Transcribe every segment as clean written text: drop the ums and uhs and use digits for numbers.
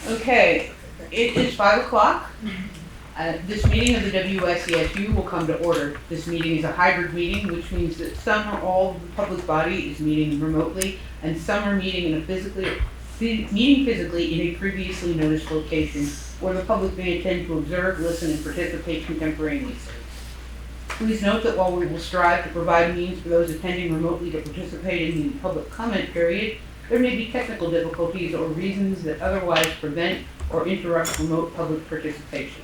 Okay, it is 5 o'clock. This meeting of the WSESU will come to order. This meeting is a hybrid meeting, which means that some or all of the public body is meeting remotely, and some are meeting physically in a previously noticed location where the public may attend to observe, listen, and participate contemporaneously. Please note that while we will strive to provide means for those attending remotely to participate in the public comment period, there may be technical difficulties or reasons that otherwise prevent or interrupt remote public participation.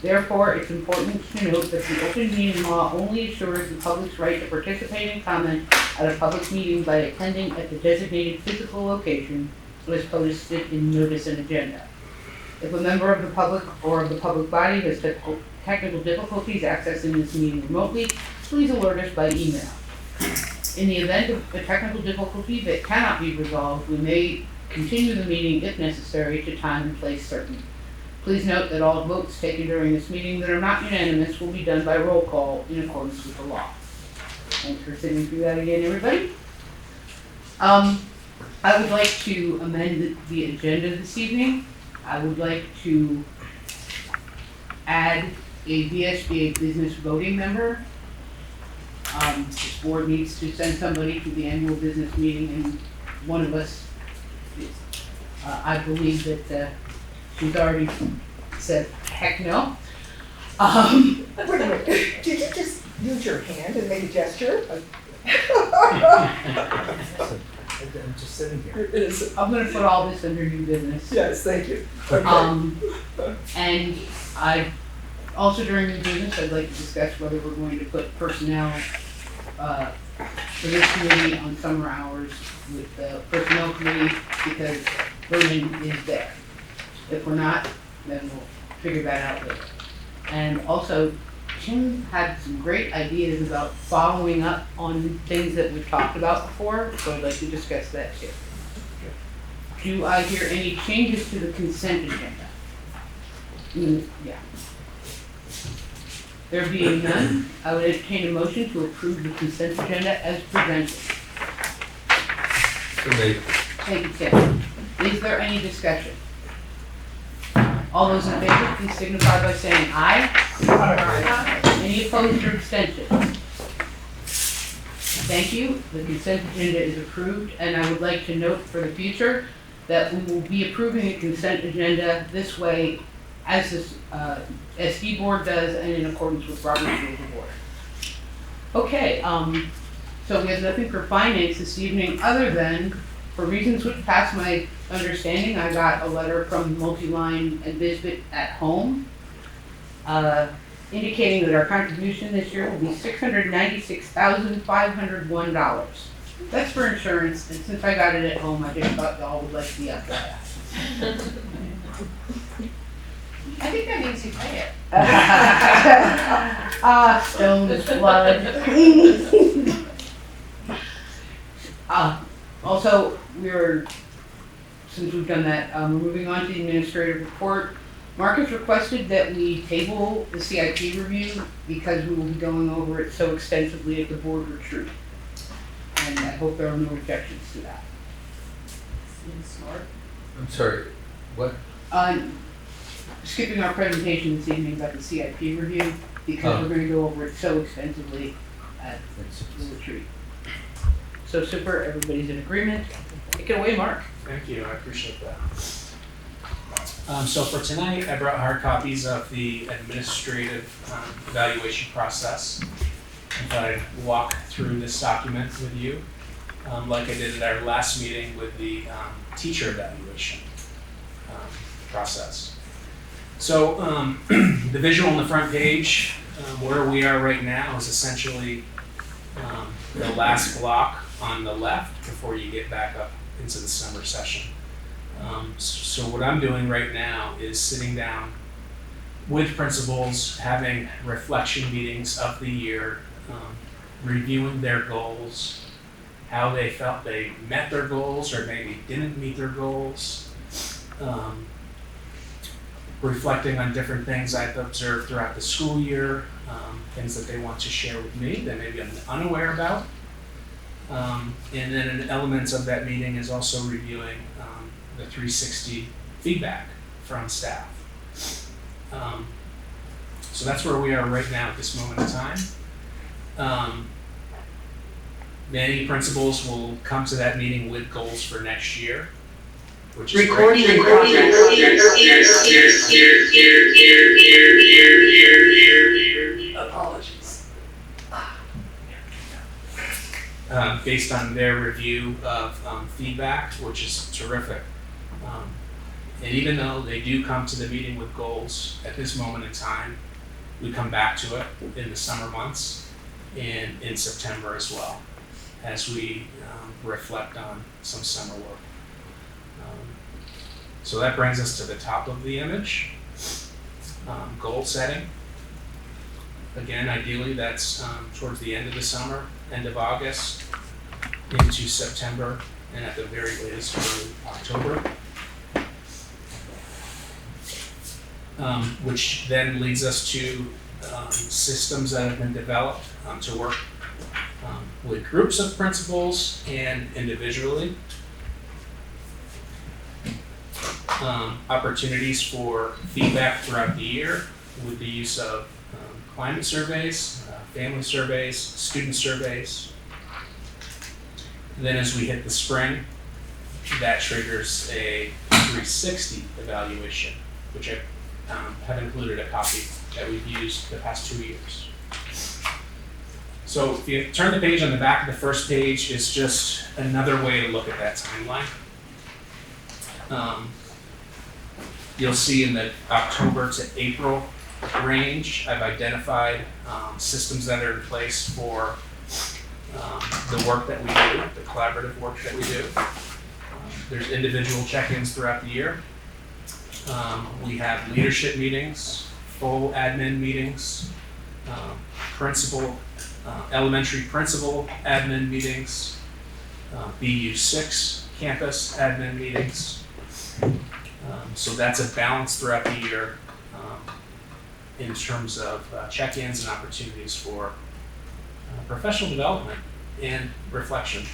Therefore, it's important to note that the open meeting law only assures the public's right to participate and comment at a public meeting by attending at the designated physical location as posted in notice and agenda. If a member of the public or of the public body has technical difficulties accessing this meeting remotely, please alert us by email. In the event of a technical difficulty that cannot be resolved, we may continue the meeting if necessary to time and place certain. Please note that all votes taken during this meeting that are not unanimous will be done by roll call in accordance with the law. Thanks for sitting through that again, everybody. I would like to amend the agenda this evening. I would like to add a VSBA business voting member. This board needs to send somebody to the annual business meeting, and one of us is, I believe that she's already said heck no. Wait a minute, did you just use your hand and make a gesture? I'm just sitting here. It is. I'm gonna put all this under new business. Yes, thank you. And I, also during new business, I'd like to discuss whether we're going to put personnel for this committee on summer hours with the personnel committee, because Vernon is there. If we're not, then we'll figure that out later. And also, Tim had some great ideas about following up on things that we've talked about before, so I'd like to discuss that too. Do I hear any changes to the consent agenda? Yeah. There being none, I would entertain a motion to approve the consent agenda as presented. Thank you, Tim. Is there any discussion? All those in favor, please signify by saying aye. Aye. Any opposed or abstentions? Thank you. The consent agenda is approved, and I would like to note for the future that we will be approving a consent agenda this way as this SD board does and in accordance with Robert's Rules of Order. Okay, so we have nothing for finance this evening other than, for reasons which pass my understanding, I got a letter from Multiline and Bisbit at home indicating that our contribution this year will be $696,501. That's for insurance, and since I got it at home, I just thought y'all would like to be up that. I think that means you pay it. Stone's blood. Also, since we've done that, we're moving on to the administrative report. Mark has requested that we table the CIP review because we will be going over it so extensively at the board retreat. And I hope there are no objections to that. Smart. I'm sorry, what? Skipping our presentation this evening about the CIP review because we're going to go over it so extensively at the retreat. So super, everybody's in agreement. Take it away, Mark. Thank you, I appreciate that. So for tonight, I brought hard copies of the administrative evaluation process. I thought I'd walk through this document with you, like I did at our last meeting with the teacher evaluation process. So the visual on the front page, where we are right now, is essentially the last block on the left before you get back up into the summer session. So what I'm doing right now is sitting down with principals, having reflection meetings of the year, reviewing their goals, how they felt they met their goals or maybe didn't meet their goals, reflecting on different things I've observed throughout the school year, things that they want to share with me that maybe I'm unaware about. And then an element of that meeting is also reviewing the 360 feedback from staff. So that's where we are right now at this moment in time. Many principals will come to that meeting with goals for next year, which is Recording great. in progress. Apologies. Based on their review of feedback, which is terrific. And even though they do come to the meeting with goals at this moment in time, we come back to it in the summer months and in September as well, as we reflect on some summer work. So that brings us to the top of the image, goal setting. Again, ideally that's towards the end of the summer, end of August, into September, and at the very latest early October. Which then leads us to systems that have been developed to work with groups of principals and individually. Opportunities for feedback throughout the year with the use of climate surveys, family surveys, student surveys. And then as we hit the spring, that triggers a 360 evaluation, which I have included a copy that we've used the past 2 years. So if you turn the page, on the back of the first page is just another way to look at that timeline. You'll see in the October to April range, I've identified systems that are in place for the work that we do, the collaborative work that we do. There's individual check-ins throughout the year. We have leadership meetings, full admin meetings, elementary principal admin meetings, BU6 campus admin meetings. So that's a balance throughout the year in terms of check-ins and opportunities for professional development and reflection.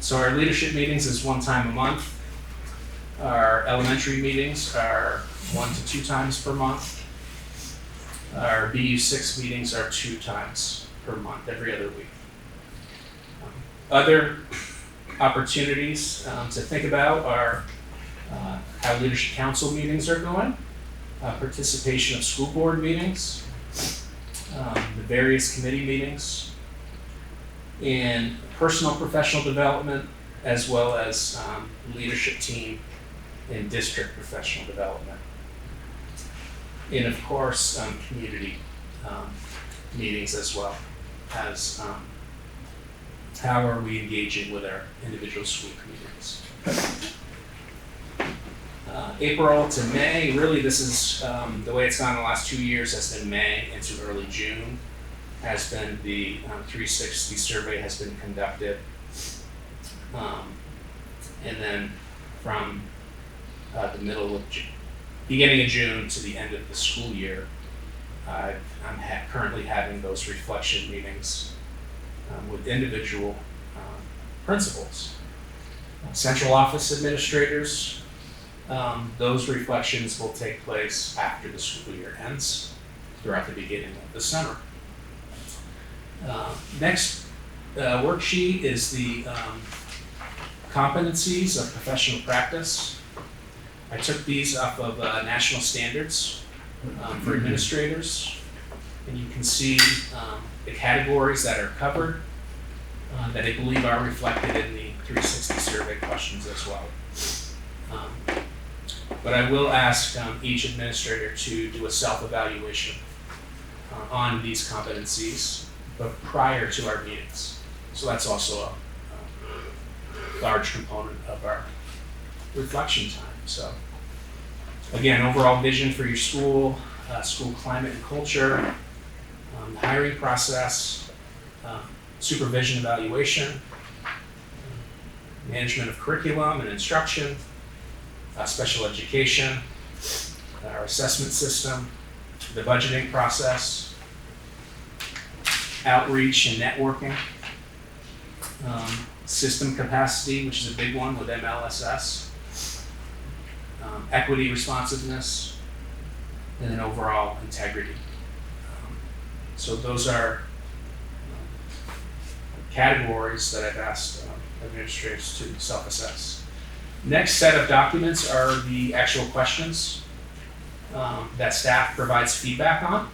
So our leadership meetings is one time a month. Our elementary meetings are 1 to 2 times per month. Our BU6 meetings are 2 times per month, every other week. Other opportunities to think about are how leadership council meetings are going, participation of school board meetings, the various committee meetings, and personal professional development, as well as leadership team and district professional development. And of course, community meetings as well as how are we engaging with our individual school communities. April to May, really this is the way it's gone the last 2 years has been May into early June has been the 360 survey has been conducted. And then from the beginning of June to the end of the school year, I'm currently having those reflection meetings with individual principals. Central office administrators, those reflections will take place after the school year ends, throughout the beginning of the summer. Next worksheet is the competencies of professional practice. I took these off of national standards for administrators, and you can see the categories that are covered that I believe are reflected in the 360 survey questions as well. But I will ask each administrator to do a self-evaluation on these competencies, but prior to our meetings. So that's also a large component of our reflection time. So again, overall vision for your school, school climate and culture, hiring process, supervision evaluation, management of curriculum and instruction, special education, our assessment system, the budgeting process, outreach and networking, system capacity, which is a big one with MLSS, equity, responsiveness, and then overall integrity. So those are categories that I've asked administrators to self-assess. Next set of documents are the actual questions that staff provides feedback on.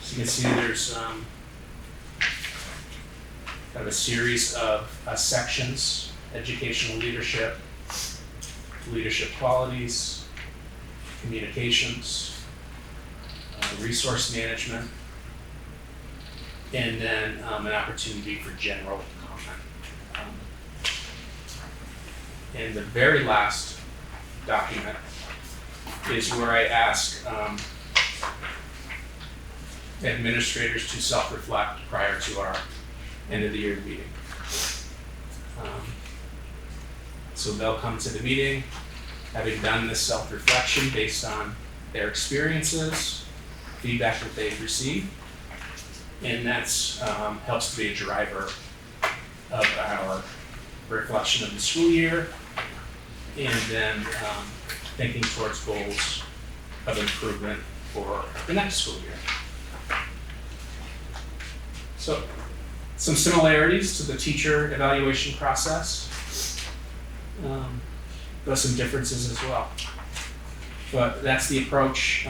So you can see there's kind of a series of sections: educational leadership, leadership qualities, communications, resource management, and then an opportunity for general comment. And the very last document is where I ask administrators to self-reflect prior to our end of the year meeting. So they'll come to the meeting having done this self-reflection based on their experiences, feedback that they've received, and that's helps to be a driver of our reflection of the school year, and then thinking towards goals of improvement for the next school year. So, some similarities to the teacher evaluation process, but some differences as well. But that's the approach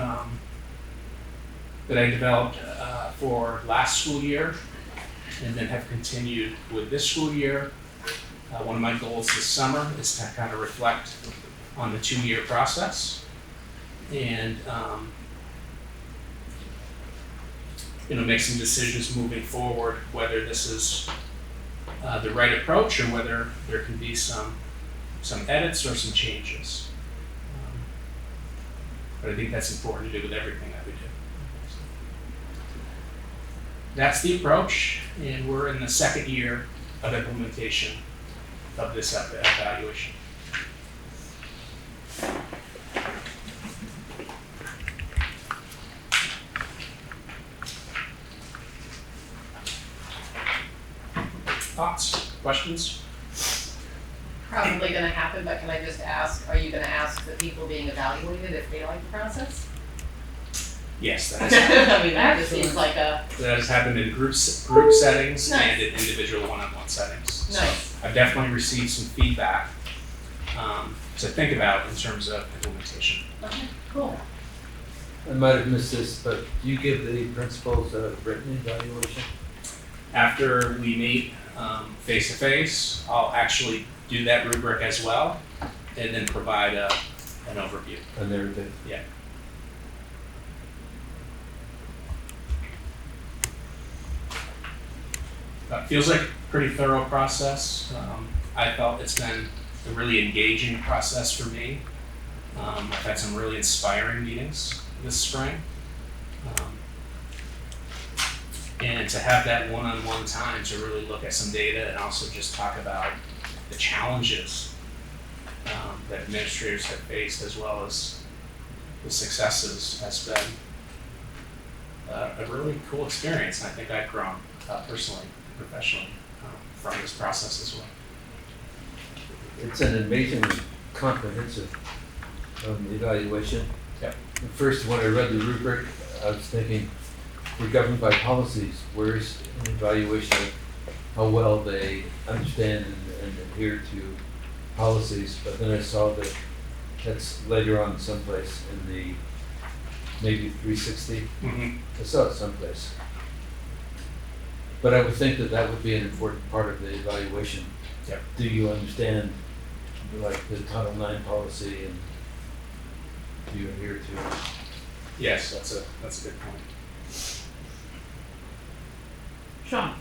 that I developed for last school year, and then have continued with this school year. One of my goals this summer is to kind of reflect on the 2-year process, and make some decisions moving forward, whether this is the right approach or whether there can be some edits or some changes. But I think that's important to do with everything that we do. That's the approach, and we're in the 2nd year of implementation of this evaluation. Thoughts, questions? Probably gonna happen, but can I just ask, are you gonna ask the people being evaluated if they like the process? Yes, that has happened. I mean, that just seems like a, That has happened in group settings Nice. and in individual one-on-one settings. Nice. So I've definitely received some feedback to think about in terms of implementation. okay, cool. I might have missed this, but do you give the principals a written evaluation? After we meet face-to-face, I'll actually do that rubric as well, and then provide an overview. And everything? Yeah. Feels like a pretty thorough process. I felt it's been a really engaging process for me. I've had some really inspiring meetings this spring. And to have that one-on-one time to really look at some data and also just talk about the challenges that administrators have faced, as well as the successes, has been a really cool experience. And I think I've grown personally, professionally, from this process as well. It's an amazingly comprehensive evaluation. Yep. At first, when I read the rubric, I was thinking, we're governed by policies. Where's an evaluation of how well they understand and adhere to policies? But then I saw that that's later on someplace in the maybe 360. Mm-hmm. I saw it someplace. But I would think that that would be an important part of the evaluation. Yep. Do you understand, like, the Title IX policy, and do you adhere to it? Yes, that's a good point. Sean?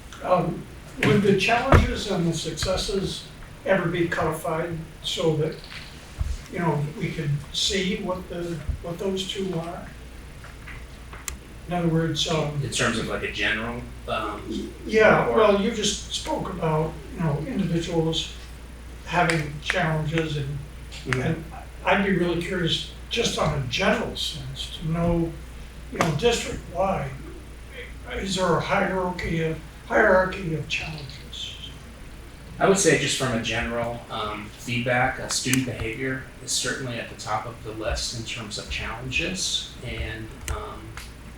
Would the challenges and the successes ever be codified so that, we could see what those two are? In other words, In terms of like a general, yeah, well, you just spoke about, individuals having challenges, and I'd be really curious, just on a general sense, to know, district-wide, is there a hierarchy of challenges? I would say just from a general feedback, student behavior is certainly at the top of the list in terms of challenges and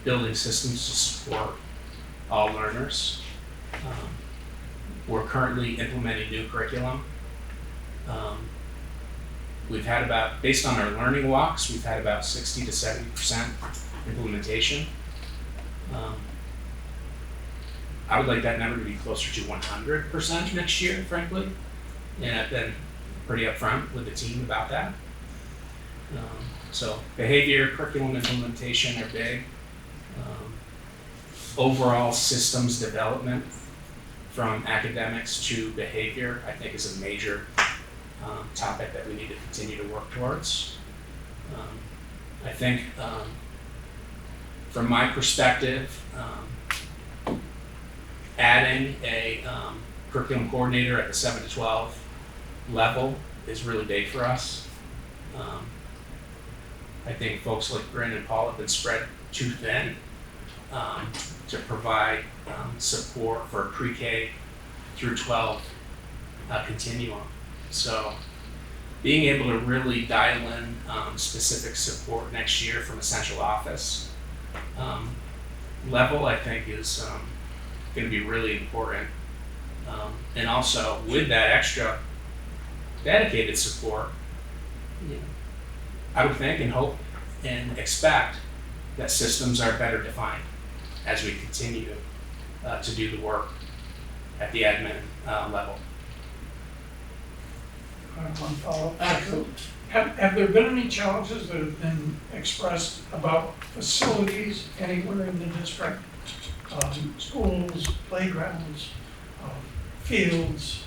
building systems to support all learners. We're currently implementing new curriculum. We've had about, based on our learning walks, we've had about 60 to 70% implementation. I would like that number to be closer to 100% next year, frankly. And I've been pretty upfront with the team about that. So behavior, curriculum implementation are big. Overall systems development from academics to behavior, I think is a major topic that we need to continue to work towards. I think from my perspective, adding a curriculum coordinator at the 7 to 12 level is really big for us. I think folks like Bryn and Paul have been spread too thin to provide support for pre-K through 12 continuum. So being able to really dial in specific support next year from a central office level, I think is going to be really important. And also with that extra dedicated support, I would think and hope and expect that systems are better defined as we continue to do the work at the admin level. I have one follow-up. Absolutely. Have there been any challenges that have been expressed about facilities anywhere in the district? Schools, playgrounds, fields,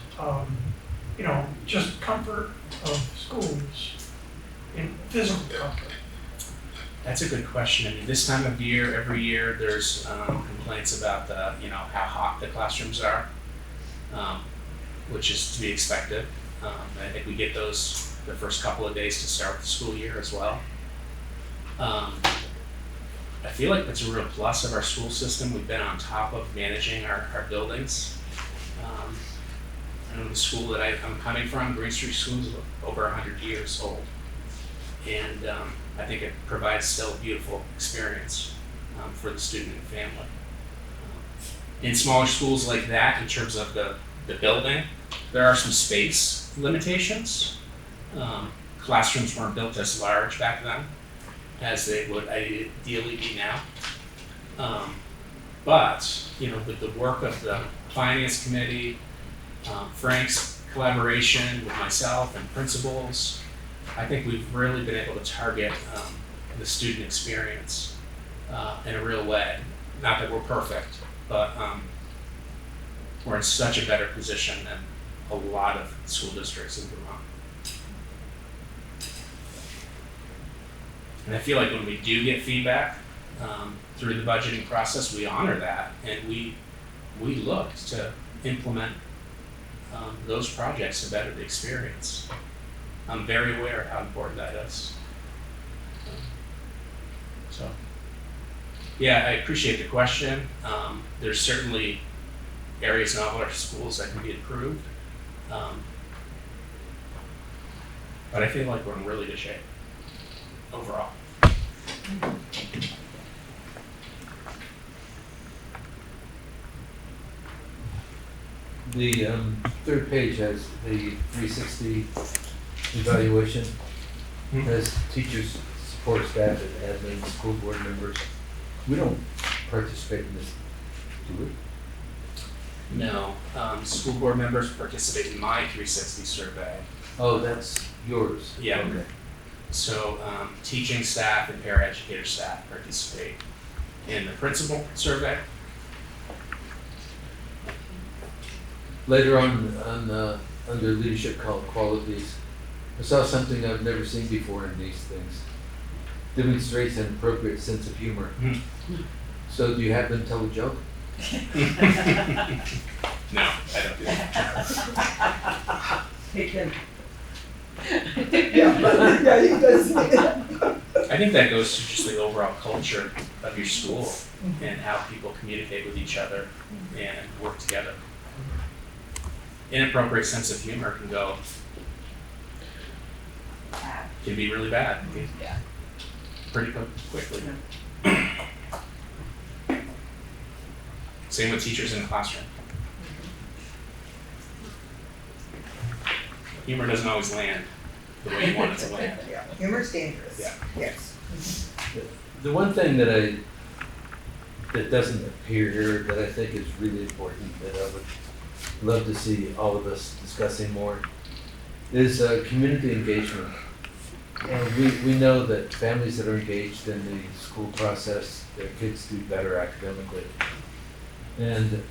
just comfort of schools, physical comfort? That's a good question. I mean, this time of year, every year, there's complaints about how hot the classrooms are, which is to be expected. I think we get those the first couple of days to start the school year as well. I feel like that's a real plus of our school system. We've been on top of managing our buildings. I know the school that I'm coming from, Green Street School, is over 100 years old. And I think it provides still a beautiful experience for the student and family. In smaller schools like that, in terms of the building, there are some space limitations. Classrooms weren't built as large back then as they would ideally be now. But with the work of the finance committee, Frank's collaboration with myself and principals, I think we've really been able to target the student experience in a real way. Not that we're perfect, but we're in such a better position than a lot of school districts in Vermont. And I feel like when we do get feedback through the budgeting process, we honor that, and we look to implement those projects to better the experience. I'm very aware of how important that is. So, yeah, I appreciate the question. There's certainly areas in all of our schools that can be improved. But I feel like we're in really good shape overall. The third page has the 360 evaluation. Has teachers, support staff, and admin, school board members. We don't participate in this, do we? No, school board members participate in my 360 survey. Oh, that's yours? Yeah. Okay. So teaching staff and paraeducator staff participate in the principal survey. Later on, under leadership qualities, I saw something I've never seen before in these things. Demonstrates an appropriate sense of humor. So do you have them tell a joke? No, I don't do that. Hey, Kim. Yeah, he does say that. I think that goes to just the overall culture of your school and how people communicate with each other and work together. inappropriate sense of humor can go, can be really bad. Yeah. Pretty quickly. Same with teachers in the classroom. Humor doesn't always land the way you want it to land. Yeah, humor's dangerous. Yeah. Yes. The one thing that doesn't appear here that I think is really important, that I would love to see all of us discussing more, is community engagement. We know that families that are engaged in the school process, their kids do better academically. And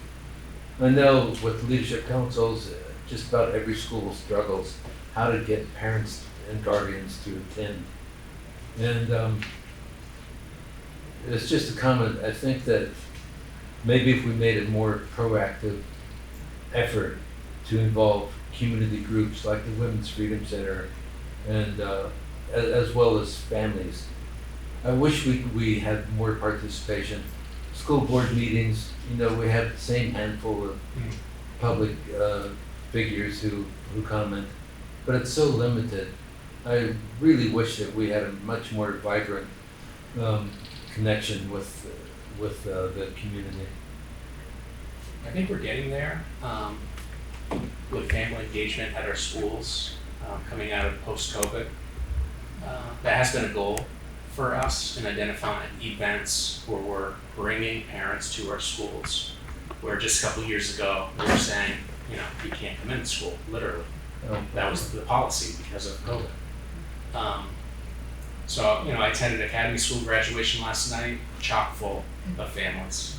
I know with leadership councils, just about every school struggles how to get parents and guardians to attend. And it's just a comment. I think that maybe if we made a more proactive effort to involve community groups like the Women's Freedom Center and as well as families. I wish we had more participation. School board meetings, we have the same handful of public figures who comment, but it's so limited. I really wish that we had a much more vibrant connection with the community. I think we're getting there with family engagement at our schools coming out of post-COVID. That has been a goal for us in identifying events where we're bringing parents to our schools, where just a couple years ago we were saying, you can't come into school, literally. That was the policy because of COVID. So, I attended Academy School graduation last night, chock full of families,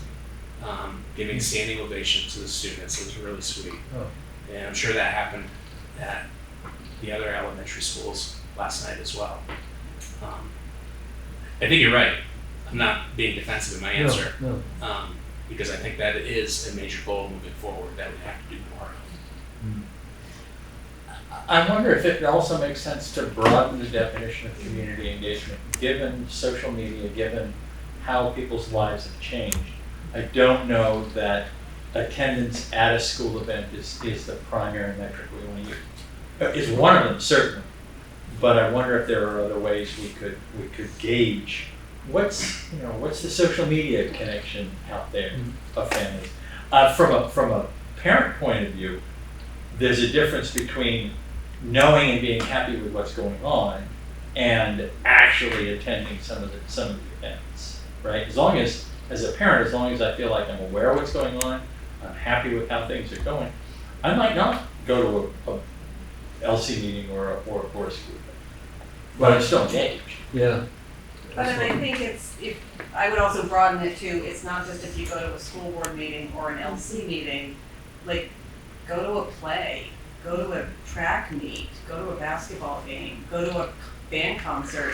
giving standing ovation to the students. It was really sweet. Oh. And I'm sure that happened at the other elementary schools last night as well. I think you're right. I'm not being defensive in my answer. No. Because I think that is a major goal moving forward that we have to do more of. I wonder if it also makes sense to broaden the definition of community engagement, given social media, given how people's lives have changed. I don't know that attendance at a school event is the primary metric we want to use. Is one of them, certainly. But I wonder if there are other ways we could gauge what's the social media connection out there of families. From a parent point of view, there's a difference between knowing and being happy with what's going on and actually attending some of the events, right? As a parent, as long as I feel like I'm aware of what's going on, I'm happy with how things are going, I might not go to a LC meeting or a school event, but I'm still engaged. Yeah. But then I think I would also broaden it to, it's not just if you go to a school board meeting or an LC meeting, like, go to a play, go to a track meet, go to a basketball game, go to a band concert.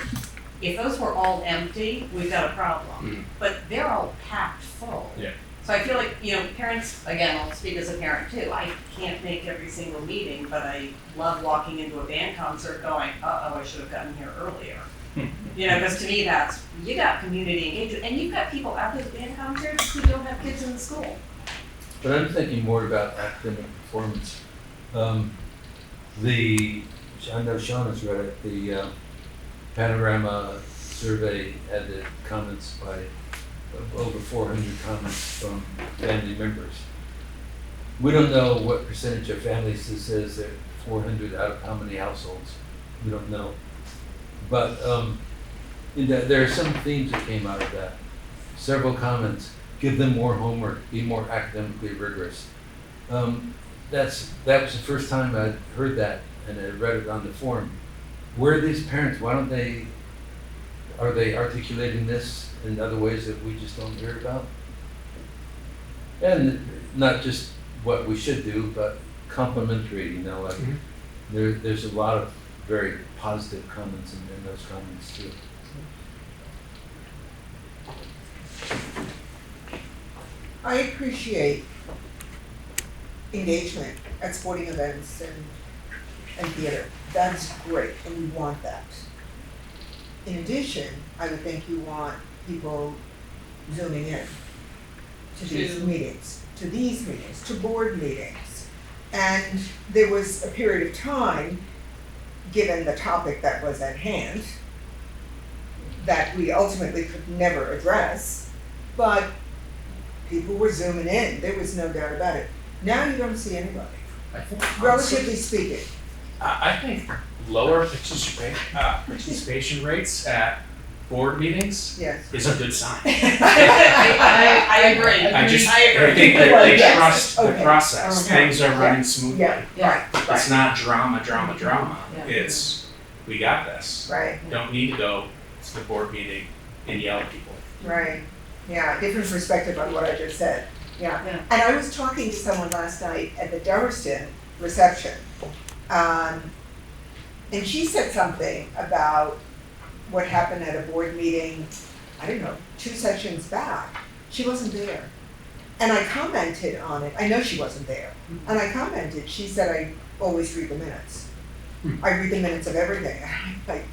If those were all empty, we've got a problem. But they're all packed full. Yeah. So I feel like, parents, again, I'll speak as a parent too, I can't make every single meeting, but I love walking into a band concert going, I should have gotten here earlier. Because to me you got community engagement, and you've got people after the band concerts who don't have kids in the school. But I'm thinking more about academic performance. I know Sean has read it, the Panorama survey had the comments by over 400 comments from family members. We don't know what percentage of families this is, that 400 out of how many households, we don't know. But there are some themes that came out of that. Several comments, give them more homework, be more academically rigorous. That was the first time I'd heard that, and I read it on the forum. Where are these parents? Are they articulating this in other ways that we just don't hear about? And not just what we should do, but complimentary, there's a lot of very positive comments in those comments too. I appreciate engagement at sporting events and theater. That's great, and we want that. In addition, I would think you want people zooming in to these meetings, to board meetings. And there was a period of time, given the topic that was at hand, that we ultimately could never address, but people were zooming in, there was no doubt about it. Now you don't see anybody, I think relatively speaking. I think lower participation rates at board meetings Yes. is a good sign. I agree. I agree. think that Well, they yes, trust the okay. process, Okay. things are running smoothly. Yeah, right, It's right, not drama, Yeah. it's, we got this. right, Don't need to go to the board meeting and yell at people. right. Yeah, different perspective on what I just said, yeah. Yeah. And I was talking to someone last night at the Dummerston reception. And she said something about what happened at a board meeting, I don't know, 2 sessions back. She wasn't there. And I commented on it. I know she wasn't there. And I commented, she said, I always read the minutes. I read the minutes of everything. And I'm like,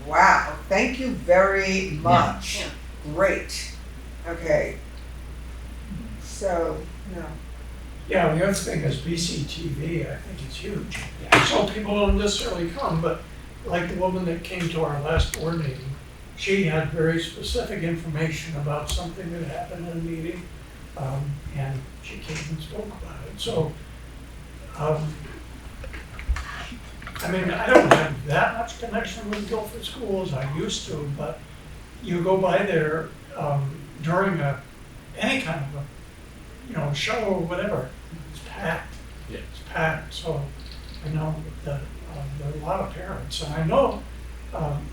wow, thank you very much. Yeah. Great. Okay. So, no. Yeah, the other thing is BCTV, I think it's huge. Yeah. Some people don't necessarily come, but like the woman that came to our last board meeting, she had very specific information about something that happened in a meeting, and she came and spoke about it. So, I mean, I don't have that much connection with Guilford schools, I used to, but you go by there during any kind of a, show or whatever, it's packed. Yeah. It's packed, so I know that there are a lot of parents, and I know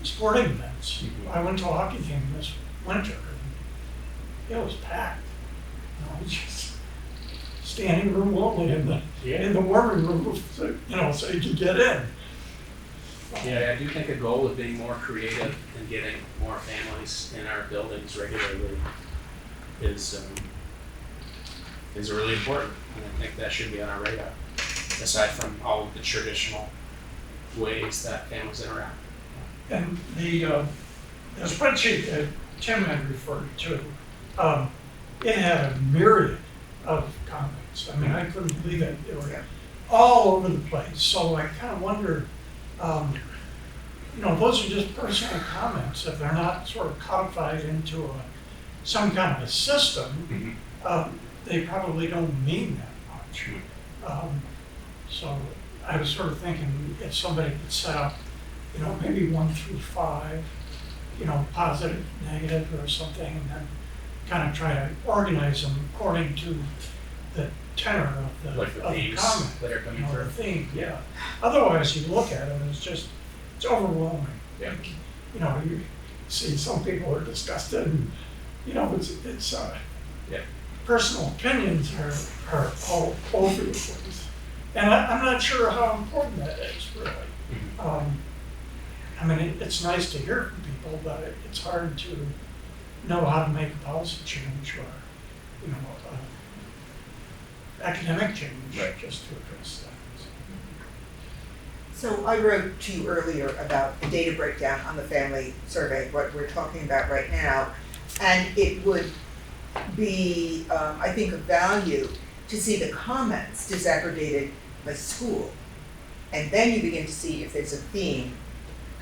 sporting events. I went to a hockey game this winter, and it was packed. It's just standing room only in the warming room, so you can get in. Yeah, I do think a goal of being more creative and getting more families in our buildings regularly is really important. And I think that should be on our radar, aside from all of the traditional ways that families interact. And the spreadsheet that Tim had referred to, it had a myriad of comments. I mean, I couldn't believe it. They were all over the place. So I kind of wonder, those are just personal comments. If they're not sort of codified into some kind of a system, they probably don't mean that much. So I was sort of thinking if somebody could set up, maybe 1 through 5, positive, negative, or something, and then kind of try to organize them according to the tenor of the, Like the of the themes comment. that are coming The through. theme, yeah. Otherwise, you look at it, it's overwhelming. Yeah. You see some people are disgusted, and, it's Yeah. personal opinions are all over the place. And I'm not sure how important that is, really. I mean, it's nice to hear from people, but it's hard to know how to make a policy change or, academic change, Right. just to address that. So I wrote to you earlier about the data breakdown on the family survey, what we're talking about right now. And it would be, I think, of value to see the comments disaggregated by school. And then you begin to see if there's a theme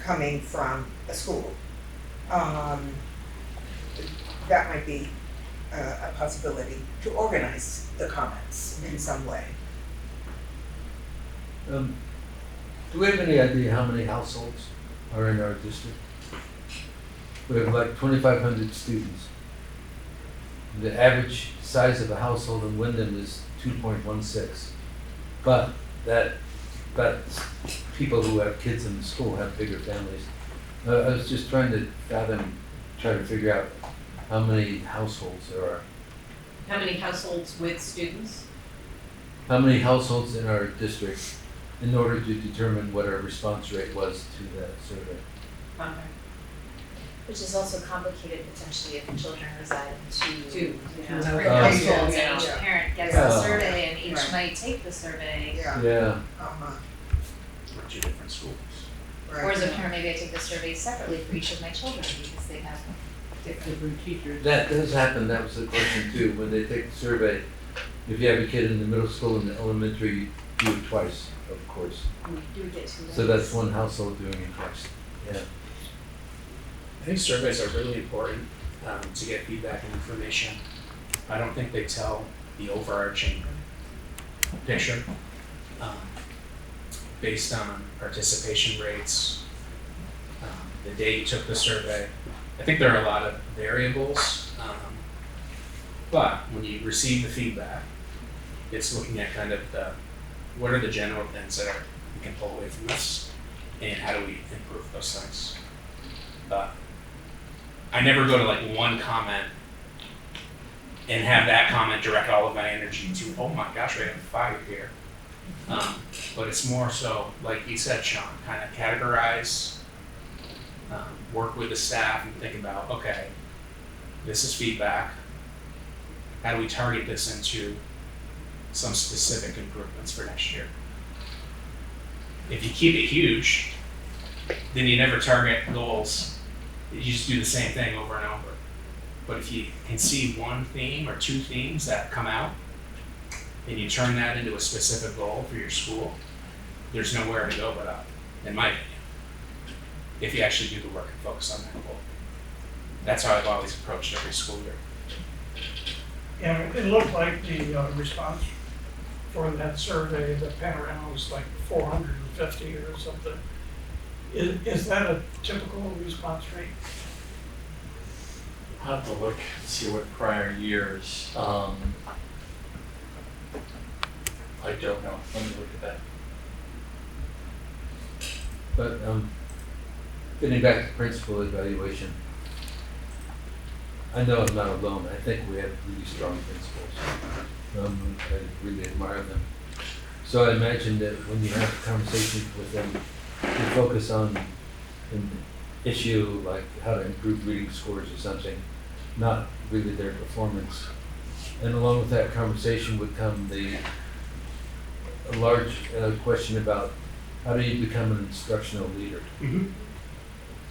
coming from a school. That might be a possibility to organize the comments in some way. Do we have any idea how many households are in our district? We have like 2,500 students. The average size of a household in Windham is 2.16. But people who have kids in the school have bigger families. I was just trying to try to figure out how many households there are. How many households with students? How many households in our district in order to determine what our response rate was to that survey. Okay. Which is also complicated potentially if children reside in two households, households, yeah. and each parent gets Yeah. the survey and each Right. might take the survey. Yeah. Yeah, Or 2 different schools. Or as a parent, maybe I take the survey separately for each of my children because they have Different teachers. that does happen. That was the question too. When they take the survey, if you have a kid in the middle school and the elementary, do it twice, of course. We do get to. So that's one household doing it twice, yeah. I think surveys are really important to get feedback and information. I don't think they tell the overarching picture based on participation rates, the day you took the survey. I think there are a lot of variables, but when you receive the feedback, it's looking at kind of what are the general things that we can pull away from this, and how do we improve those things. I never go to like one comment and have that comment direct all of my energy to, oh my gosh, we have a fire here. But it's more so, like you said, Sean, kind of categorize, work with the staff and think about, okay, this is feedback. How do we target this into some specific improvements for next year? If you keep it huge, then you never target goals. You just do the same thing over and over. But if you can see one theme or two themes that come out, and you turn that into a specific goal for your school, there's nowhere to go but up, in my opinion, if you actually do the work and focus on that goal. That's how I've always approached every school year. Yeah, it looked like the response for that survey, the panorama was like 450 or something. Is that a typical response rate? I'll have to look and see what prior years. I don't know. Let me look at that. But getting back to principal evaluation, I know I'm not alone. I think we have really strong principals. I really admire them. So I imagine that when you have a conversation with them, you focus on an issue like how to improve reading scores or something, not really their performance. And along with that conversation would come a large question about how do you become an instructional leader? Mm-hmm.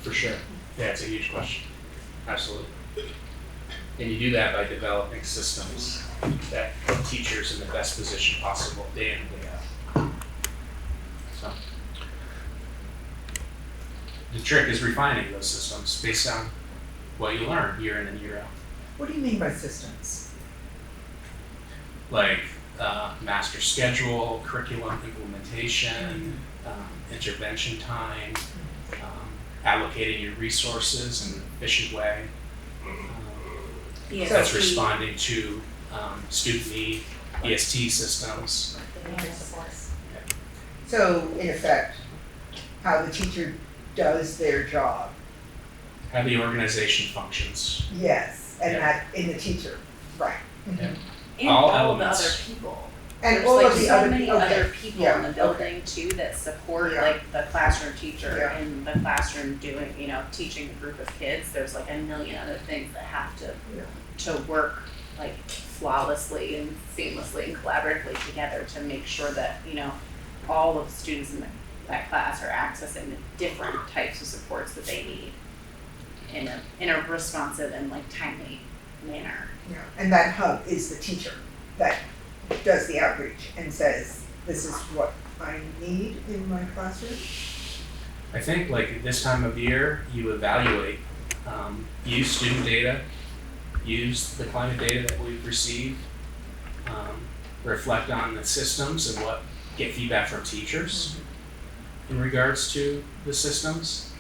For sure. Yeah, it's a huge question. Absolutely. And you do that by developing systems that put teachers in the best position possible day in and day out. So the trick is refining those systems based on what you learn year in and year out. What do you mean by systems? Like master schedule, curriculum implementation, intervention time, allocating your resources in an efficient way. That's responding to student need, EST systems. So in effect, how the teacher does their job. How the organization functions. Yes, and Yeah. that in the teacher, right. Yeah. And All all of the elements. other people. And There's all like of the so other, many okay. other people Yeah, in the building too that support Yeah. like the classroom teacher Yeah. in the classroom doing, teaching a group of kids. There's like a million other things that have to work like flawlessly and seamlessly and collaboratively together to make sure that, all of the students in that class are accessing the different types of supports that they need in a responsive and like timely manner. Yeah, and that hub is the teacher that does the outreach and says, this is what I need in my classroom. I think like at this time of year, you evaluate, use student data, use the climate data that we've received, reflect on the systems and get feedback from teachers in regards to the systems,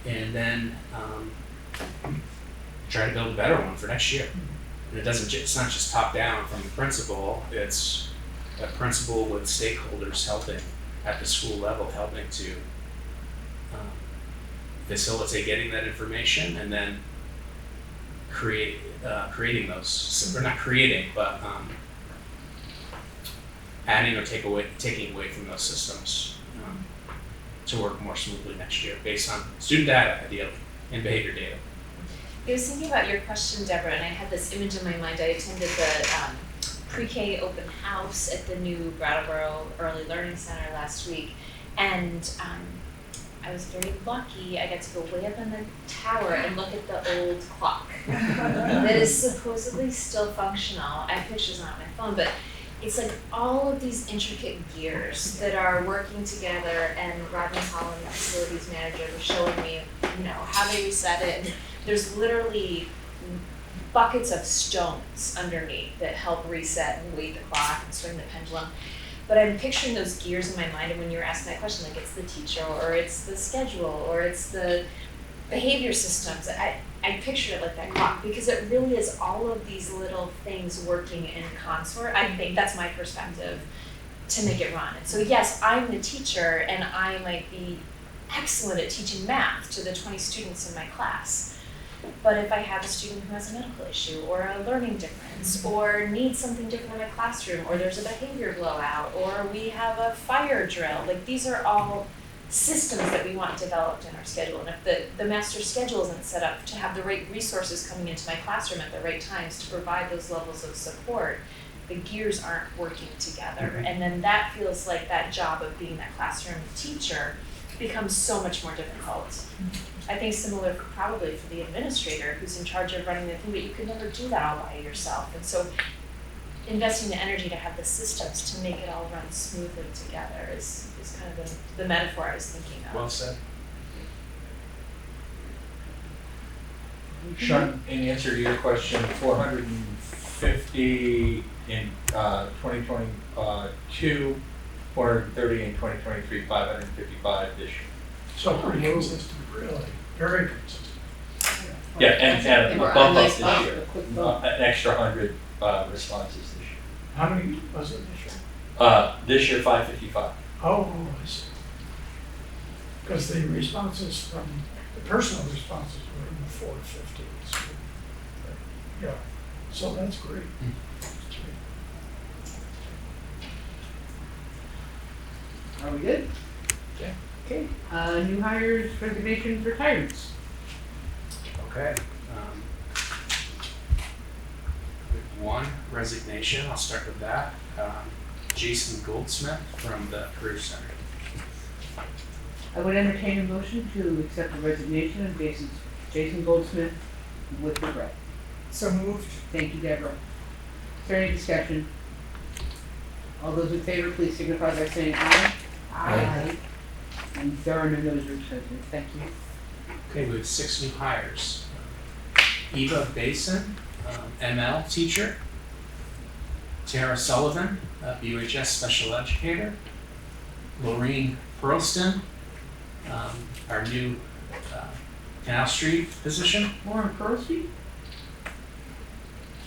and then try to build a better one for next year. And it's not just top down from the principal, it's a principal with stakeholders helping at the school level, helping to facilitate getting that information and then creating those, so we're not creating, but adding or taking away from those systems to work more smoothly next year based on student data ideally and behavior data. I was thinking about your question, Deborah, and I had this image in my mind. I attended the pre-K open house at the new Brattleboro Early Learning Center last week, and I was very lucky. I got to go way up in the tower and look at the old clock that is supposedly still functional. I have pictures on my phone, but it's like all of these intricate gears that are working together, and Rodney Holland, the facilities manager, was showing me, how they reset it. And there's literally buckets of stones underneath that help reset and weight the clock and swing the pendulum. But I'm picturing those gears in my mind, and when you're asking that question, like it's the teacher, or it's the schedule, or it's the behavior systems, I picture it like that clock, because it really is all of these little things working in consort. I think that's my perspective to make it run. And so yes, I'm the teacher, and I might be excellent at teaching math to the 20 students in my class. But if I have a student who has a medical issue, or a learning difference, or needs something different in my classroom, or there's a behavior blowout, or we have a fire drill, like these are all systems that we want developed in our schedule. And if the master schedule isn't set up to have the right resources coming into my classroom at the right times to provide those levels of support, the gears aren't working together. And then that feels like that job of being that classroom teacher becomes so much more difficult. I think similar probably for the administrator who's in charge of running the thing, but you could never do that all by yourself. And so investing the energy to have the systems to make it all run smoothly together is kind of the metaphor I was thinking of. Well said. Sean, in answer to your question, 450 in 2022, 430 in 2023, 555 this year. So pretty consistent, really, very consistent. Yeah, and a We're on bump up nice this bump, year, a quick bump. an extra 100 responses this year. How many was it this year? This year, 555. Oh, I see. Because the responses from, the personal responses were in the 450s. Yeah, so that's great. That's great. Are we good? Yeah. Okay, new hires, resignations, retirements. Okay. We have one resignation, I'll start with that. Jason Goldsmith from the Career Center. I would entertain a motion to accept the resignation of Jason Goldsmith with regret. So moved. Thank you, Deborah. Is there any discussion? All those in favor, please signify by saying aye. Aye. And there are no no's or abstentions. Thank you. Okay, we have 6 new hires. Eva Basin, ML teacher. Tara Sullivan, BUHS special educator. Laureen Perlston, our new Canal Street position. Lauren Pearlstein?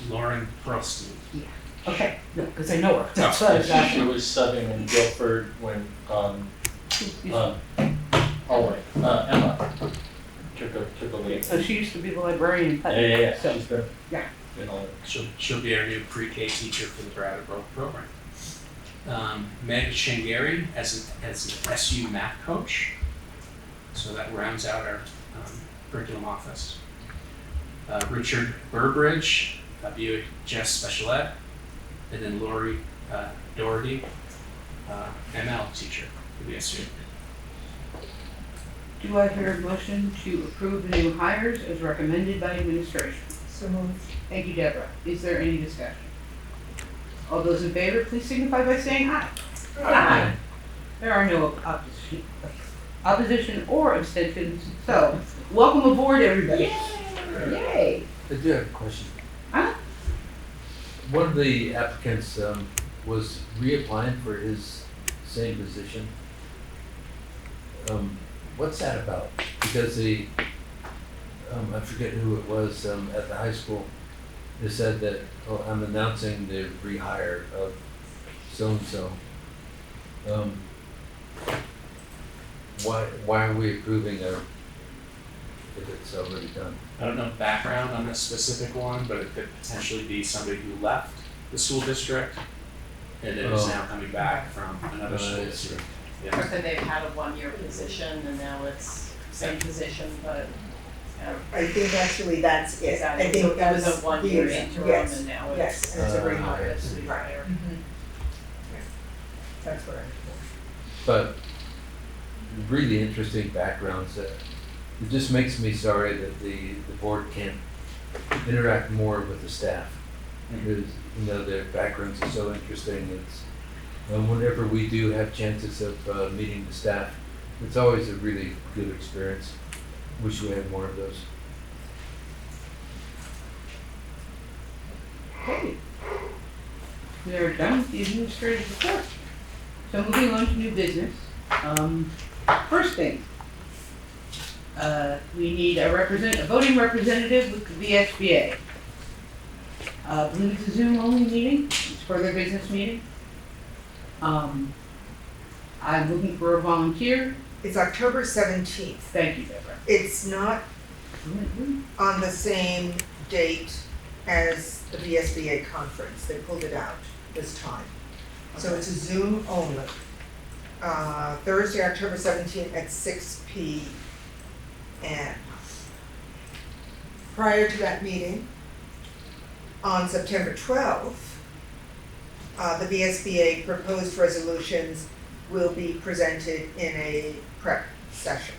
Lauren Perlstein. Okay, no, because I know her. That's what I was She asking. was subbing in Guilford when, Emma took a leave. So she used to be the librarian in Putnam. Yeah, So, she's been, yeah. been on it. She'll be our new pre-K teacher for the Brattleboro program. Meg Changari as an SU math coach. So that rounds out our curriculum office. Richard Burbridge, BUHS special ed. And then Lori Doherty, ML teacher for the SU. Do I hear a motion to approve the new hires as recommended by administration? So moved. Thank you, Deborah. Is there any discussion? All those in favor, please signify by saying aye. Aye. There are no opposition or abstentions, so welcome aboard, everybody. Yay. I do have a question. Huh? One of the applicants was reapplying for his same position. What's that about? Because I forget who it was at the high school. They said that, oh, I'm announcing the rehire of so-and-so. Why are we approving if it's already done? I don't know background on this specific one, but it could potentially be somebody who left the school district and then is now coming back from another school I see. district. Or Yeah. could they've had a 1-year position and now it's same position, but, I think actually that's it. I exactly, think so that was a that's 1-year the- interim yes, and now yes, it's. and it's a I rehire. see. Rehire. That's what I. But really interesting backgrounds. It just makes me sorry that the board can't interact more with the staff. Because, you know, their backgrounds are so interesting. It's, whenever we do have chances of meeting the staff, it's always a really good experience. Wish we had more of those. Okay. We are done with the administrative report. So moving on to new business. First thing, we need a voting representative with the VSBA. I believe it's a Zoom only meeting, it's for their business meeting. I'm looking for a volunteer. It's October 17th. Thank you, Deborah. It's not on the same date as the VSBA conference. They pulled it out this time. So it's a Zoom only. Thursday, October 17th at 6 p.m. Prior to that meeting, on September 12th, the VSBA proposed resolutions will be presented in a prep session.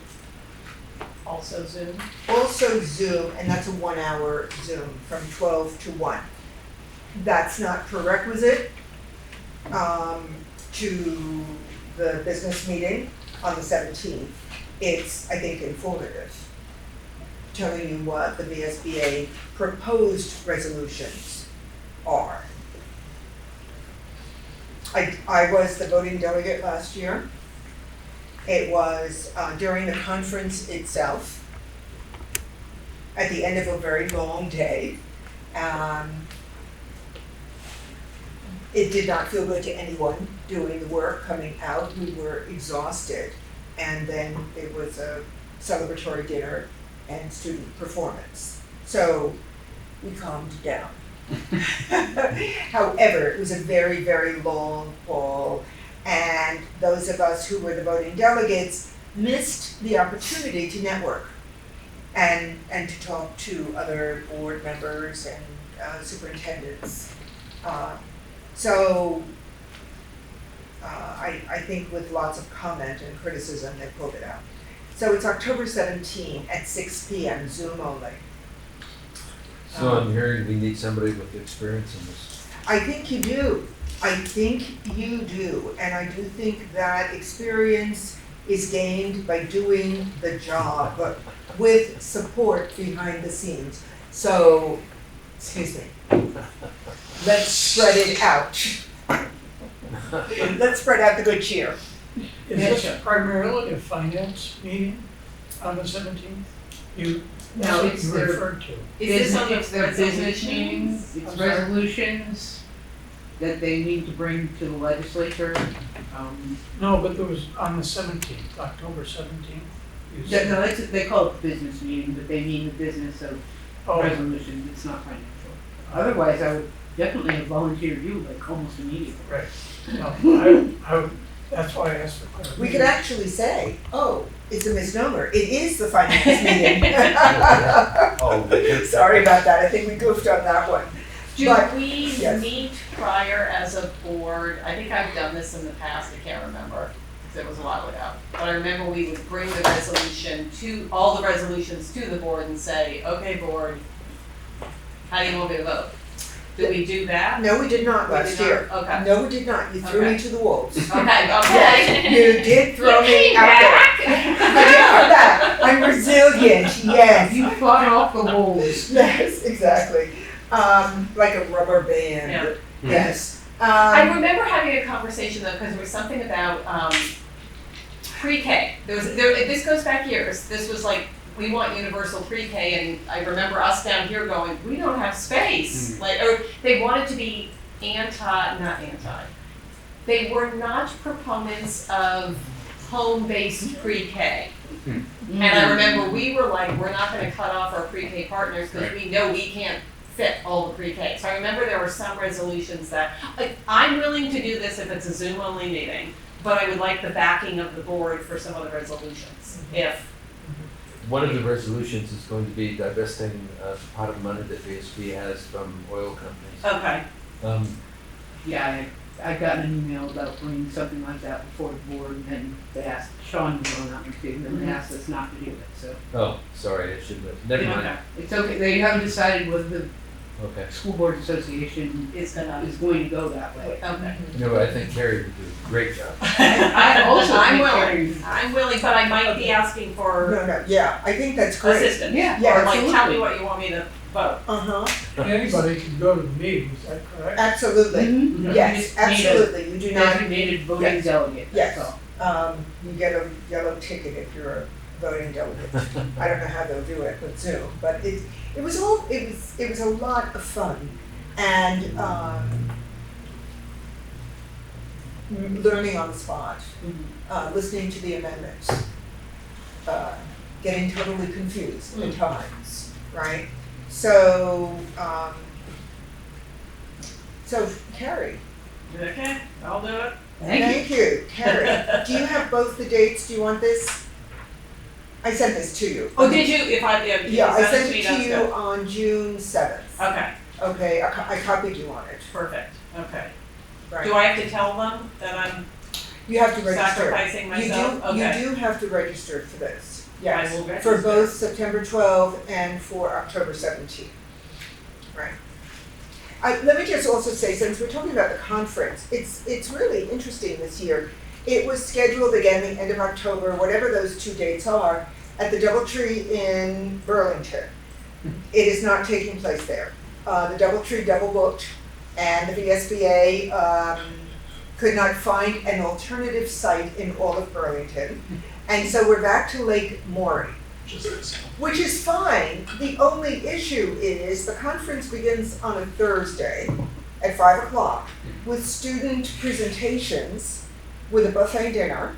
Also Zoom. Also Zoom, and that's a 1 hour Zoom from 12 to 1. That's not prerequisite to the business meeting on the 17th. It's, I think, informative, telling you what the VSBA proposed resolutions are. I was the voting delegate last year. It was during the conference itself, at the end of a very long day. It did not feel good to anyone doing the work, coming out. We were exhausted. And then it was a celebratory dinner and student performance. So we calmed down. However, it was a very, very long haul, and those of us who were the voting delegates missed the opportunity to network and to talk to other board members and superintendents. I think with lots of comment and criticism, they pulled it out. So it's October 17 at 6 p.m., Zoom only. So I'm hearing we need somebody with experience in this. I think you do. I think you do. And I do think that experience is gained by doing the job with support behind the scenes. So, excuse me, let's spread it out. Let's spread out the good cheer. Is this primarily a finance meeting on the 17th? No, it's you their referred to. Is this on the It's their business resolutions? meetings, it's I'm sorry? resolutions that they need to bring to the legislature. No, but there was on the 17th, October 17th. You said- No, they call it the business meeting, but they mean the business of Oh, resolutions, it's not financial. Otherwise, I would definitely have volunteered you like almost immediately. right. No, that's why I asked for clarification. We could actually say, oh, it's a misnomer. It is the finance meeting. Oh, Sorry about that. I think we goofed on that one. Do But- we yes. meet prior as a board? I think I've done this in the past, I can't remember, because it was a while ago. But I remember we would bring the resolution to, all the resolutions to the board and say, okay, board, how do you want me to vote? Did we do that? No, we did not We last did not? year. Okay. No, we did not. You threw me Okay. to the wolves. Okay, Yes, okay. you did throw You me came out back. there. I did come back. I'm resilient. Yes. You fought off the wolves. Yes, exactly. Like a rubber band. Yeah. Yes. I remember having a conversation though, because there was something about pre-K. This goes back years. This was like, we want universal pre-K, and I remember us down here going, we don't have space. Like, or they wanted to be they were not proponents of home-based pre-K. And I remember we were like, we're not gonna cut off our pre-K partners because we know we can't fit all the pre-K. So I remember there were some resolutions that, like, I'm willing to do this if it's a Zoom-only meeting, but I would like the backing of the board for some of the resolutions, if. One of the resolutions is going to be divesting a pot of money that VSB has from oil companies. Okay. Yeah, I got an email about bringing something like that before the board, and then they asked, Sean was on that one too, and they asked us not to do it, so. Oh, sorry, I shouldn't have, never mind. It's okay, they haven't decided whether the Okay. School Board Association It's gonna, is going to go that way. okay. You know, I think Carrie would do a great job. I also I'm think willing, I'm willing, but I might be asking for No, yeah, I think that's great. assistance. Yeah, Yeah, Or like, tell me absolutely. what you want me to vote. Uh-huh, Anybody can go to the meeting, is that correct? absolutely, Mhm. yes, You just need a absolutely, you do not, designated voting Yes. delegate, that's Yes. all. you get a yellow ticket if you're a voting delegate. I don't know how they'll do it with Zoom, but it was a lot of fun, and, learning on the spot, listening to the amendments, getting totally confused at times, right? So, Carrie, Okay, I'll do it. Thank you. you, Carrie. Do you have both the dates? Do you want this? I sent this to you. Oh, did you, if I, if you Yeah, I send it sent to me, it to that's you good. on June 7th. Okay, Okay, I copied you on it, perfect, okay. right? Do I have to tell them that I'm You have to register. sacrificing myself? Okay. You do have to register for this, yes. I will For register. both September 12th and for October 17th. Right. Let me just also say, since we're talking about the conference, it's really interesting this year. It was scheduled again the end of October, whatever those two dates are, at the DoubleTree in Burlington. It is not taking place there. The DoubleTree double booked, and the VSBA could not find an alternative site in all of Burlington. And so we're back to Lake Maury, which is fine. The only issue is the conference begins on a Thursday at 5 o'clock with student presentations with a buffet dinner,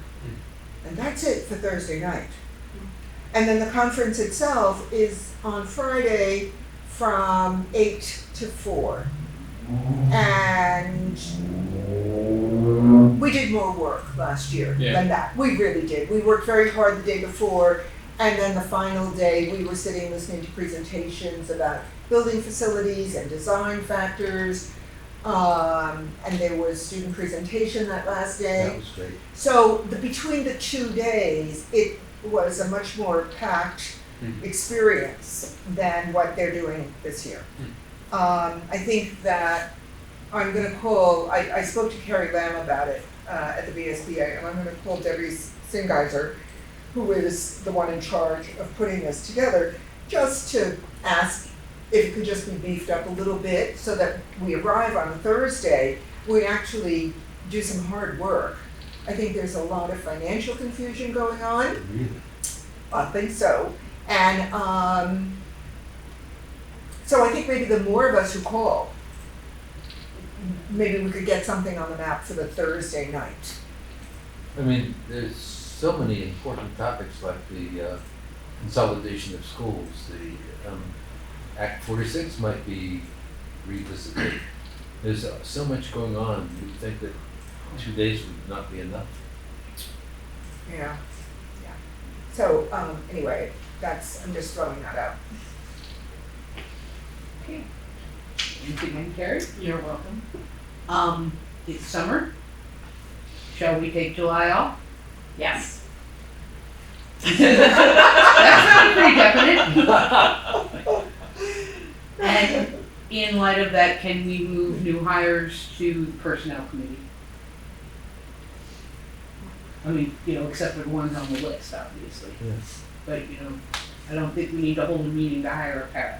and that's it for Thursday night. And then the conference itself is on Friday from 8 to 4. And we did more work last year than that. We really did. We worked very hard the day before, and then the final day we were sitting listening to presentations about building facilities and design factors. And there was student presentation that last day. That was great. So between the 2 days, it was a much more packed experience than what they're doing this year. I think that I'm gonna call, I spoke to Carrie Lamb about it at the VSBA, and I'm gonna call Debbie Singeiser, who is the one in charge of putting this together, just to ask if it could just be beefed up a little bit so that we arrive on a Thursday, we actually do some hard work. I think there's a lot of financial confusion going on. Really? I think so. And so I think maybe the more of us who call, maybe we could get something on the map for the Thursday night. I mean, there's so many important topics like the consolidation of schools, the Act 46 might be revisited. There's so much going on, you'd think that 2 days would not be enough. Yeah. So, anyway, I'm just throwing that out. Okay. Thanks again, Carrie. You're welcome. It's summer. Shall we take July off? Yes. That's not pretty definite. And in light of that, can we move new hires to the personnel committee? I mean, except for the ones on the list, obviously. Yes. But, I don't think we need to hold a meeting to hire a para.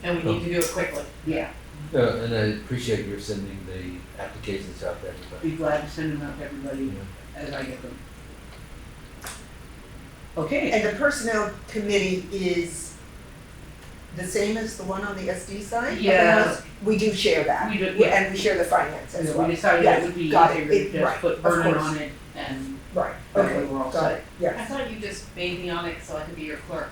And we need to do it quickly. Yeah, And I appreciate your sending the applications out to everybody. be glad to send them out to everybody as I get them. Okay, And the personnel committee is the same as the one on the SD side? of the Yeah. house? We do share that. We do, yeah. And we share the finance as well. we decided Yes, it would be got easier it. to It- just right, put of burden course. on it and Right, that okay, way we're all got set. it, yes. I thought you just made me on it so I could be your clerk.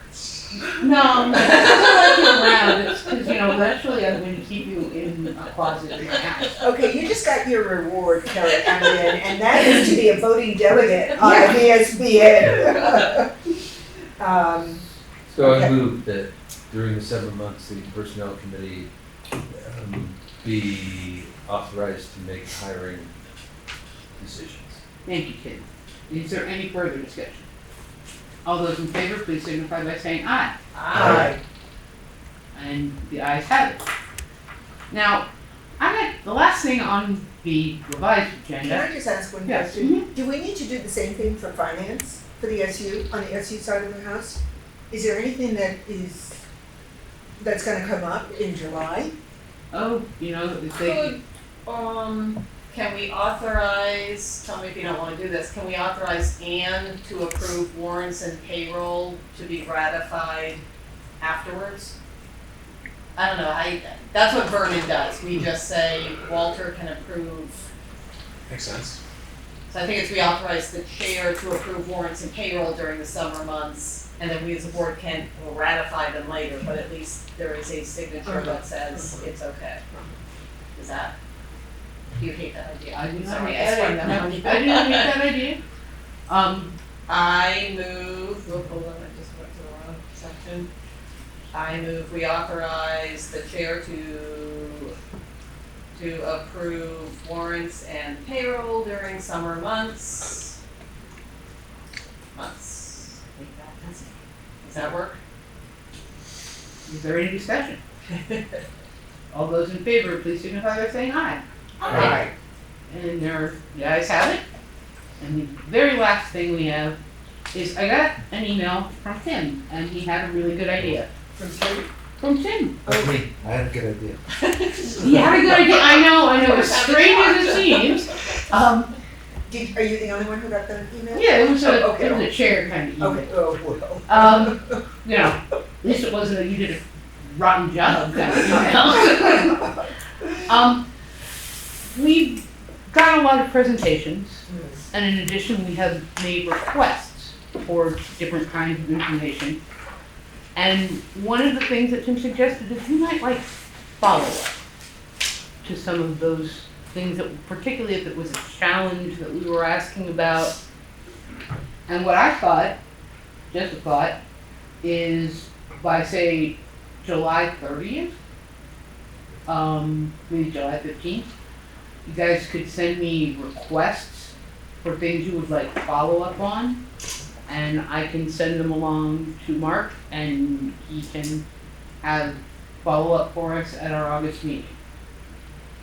No, I like you around, it's because, eventually I'm going to keep you in a closet in my house. Okay, you just got your reward, Carrie Hamilton, and that is to be a voting delegate on the VSBA. So I Okay. move that during the 7 months, the personnel committee be authorized to make hiring decisions. Thank you, Kim. Is there any further discussion? All those in favor, please signify by saying aye. Aye. And the ayes have it. Now, the last thing on the revised Can agenda. I just ask one Yes. question? Do we need to do the same thing for finance, for the SU, on the SU side of the house? Is there anything that's gonna come up in July? Oh, if they, Can we authorize, tell me if you don't wanna do this, can we authorize Ann to approve warrants and payroll to be ratified afterwards? I don't know, that's what Vernon does, we just say Walter can approve. Makes sense. So I think we authorize the chair to approve warrants and payroll during the summer months, and then we as a board will ratify them later, but at least there is a signature that says it's okay. Is that, do you hate that idea? I do not Sorry, hate I swung that that idea. on No, you. I do not hate that idea. I move, hold on, I just went to the wrong section. I move we authorize the chair to approve warrants and payroll during summer months. Does that work? Is there any discussion? All those in favor, please signify by saying aye. Aye. And the ayes have it. And the very last thing we have is I got an email from Tim, and he had a really good idea. From Tim. That's me, I had a good idea. He had a good idea. I know, as strange as it seems. Are you the only one who got the email? Yeah, it was Oh, okay. a chair kind of email. Okay, oh, well. At least it wasn't a you did a rotten job kind of email. We've got a lot of presentations, and in addition, we have made requests for different kinds of information. And one of the things that Tim suggested is we might like follow up to some of those things that, particularly if it was a challenge that we were asking about. And what I thought, just a thought, is by say July 30th, maybe July 15th, you guys could send me requests for things you would like follow up on, and I can send them along to Mark, and he can have follow up for us at our August meeting.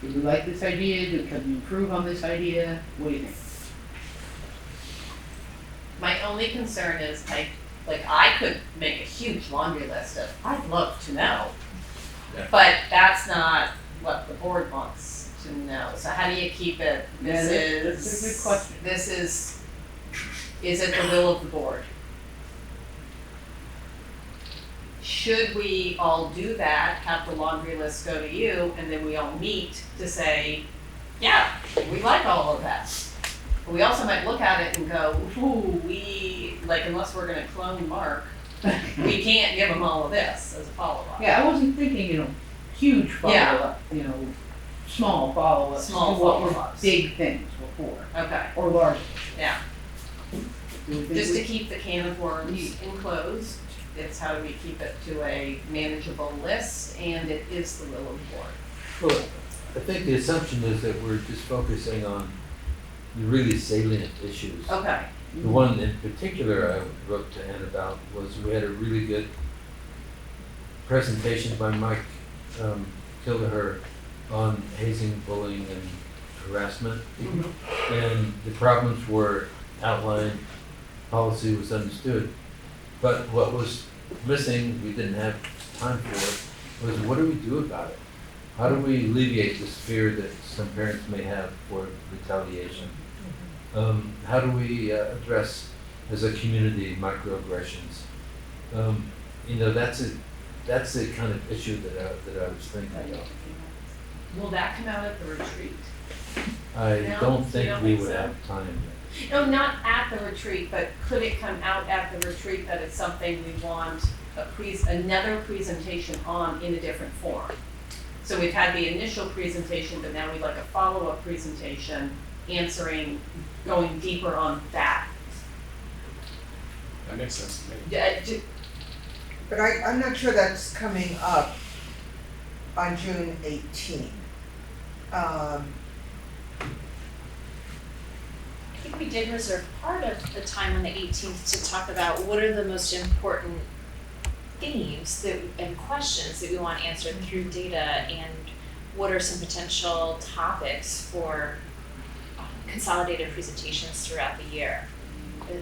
Do we like this idea? Can we improve on this idea? What do you think? My only concern is I could make a huge laundry list of, I'd love to know. Yeah. But that's not what the board wants to know. So how do you keep it? That's a good question. Is it the will of the board? Should we all do that, have the laundry list go to you, and then we all meet to say, yeah, we like all of that. But we also might look at it and go, ooh, unless we're gonna clone Mark, we can't give him all of this as a follow-up. Yeah, I wasn't thinking, huge follow-up, small follow-ups. Small to what were follow-ups. big things before, Okay, or large. yeah. Do we think Just we- to keep the can of worms enclosed, it's how do we keep it to a manageable list, and it is the will of the board. Well, I think the assumption is that we're just focusing on the really salient issues. Okay, The one in particular I wrote to Ann about was we had a really good presentation by Mike Kildaher on hazing, bullying, and harassment. And the problems were outlined, policy was understood. But what was missing, we didn't have time for, was what do we do about it? How do we alleviate this fear that some parents may have for retaliation? How do we address, as a community, microaggressions? That's the kind of issue that I was thinking about. will that come out at the retreat? I No, don't you think don't we think would so? have time. No, not at the retreat, but could it come out at the retreat that it's something we want another presentation on in a different form? So we've had the initial presentation, but now we'd like a follow-up presentation going deeper on that. That makes sense to me. But I'm not sure that's coming up on June 18. I think we did reserve part of the time on the 18th to talk about what are the most important themes that, and questions that we want answered through data, and what are some potential topics for consolidated presentations throughout the year?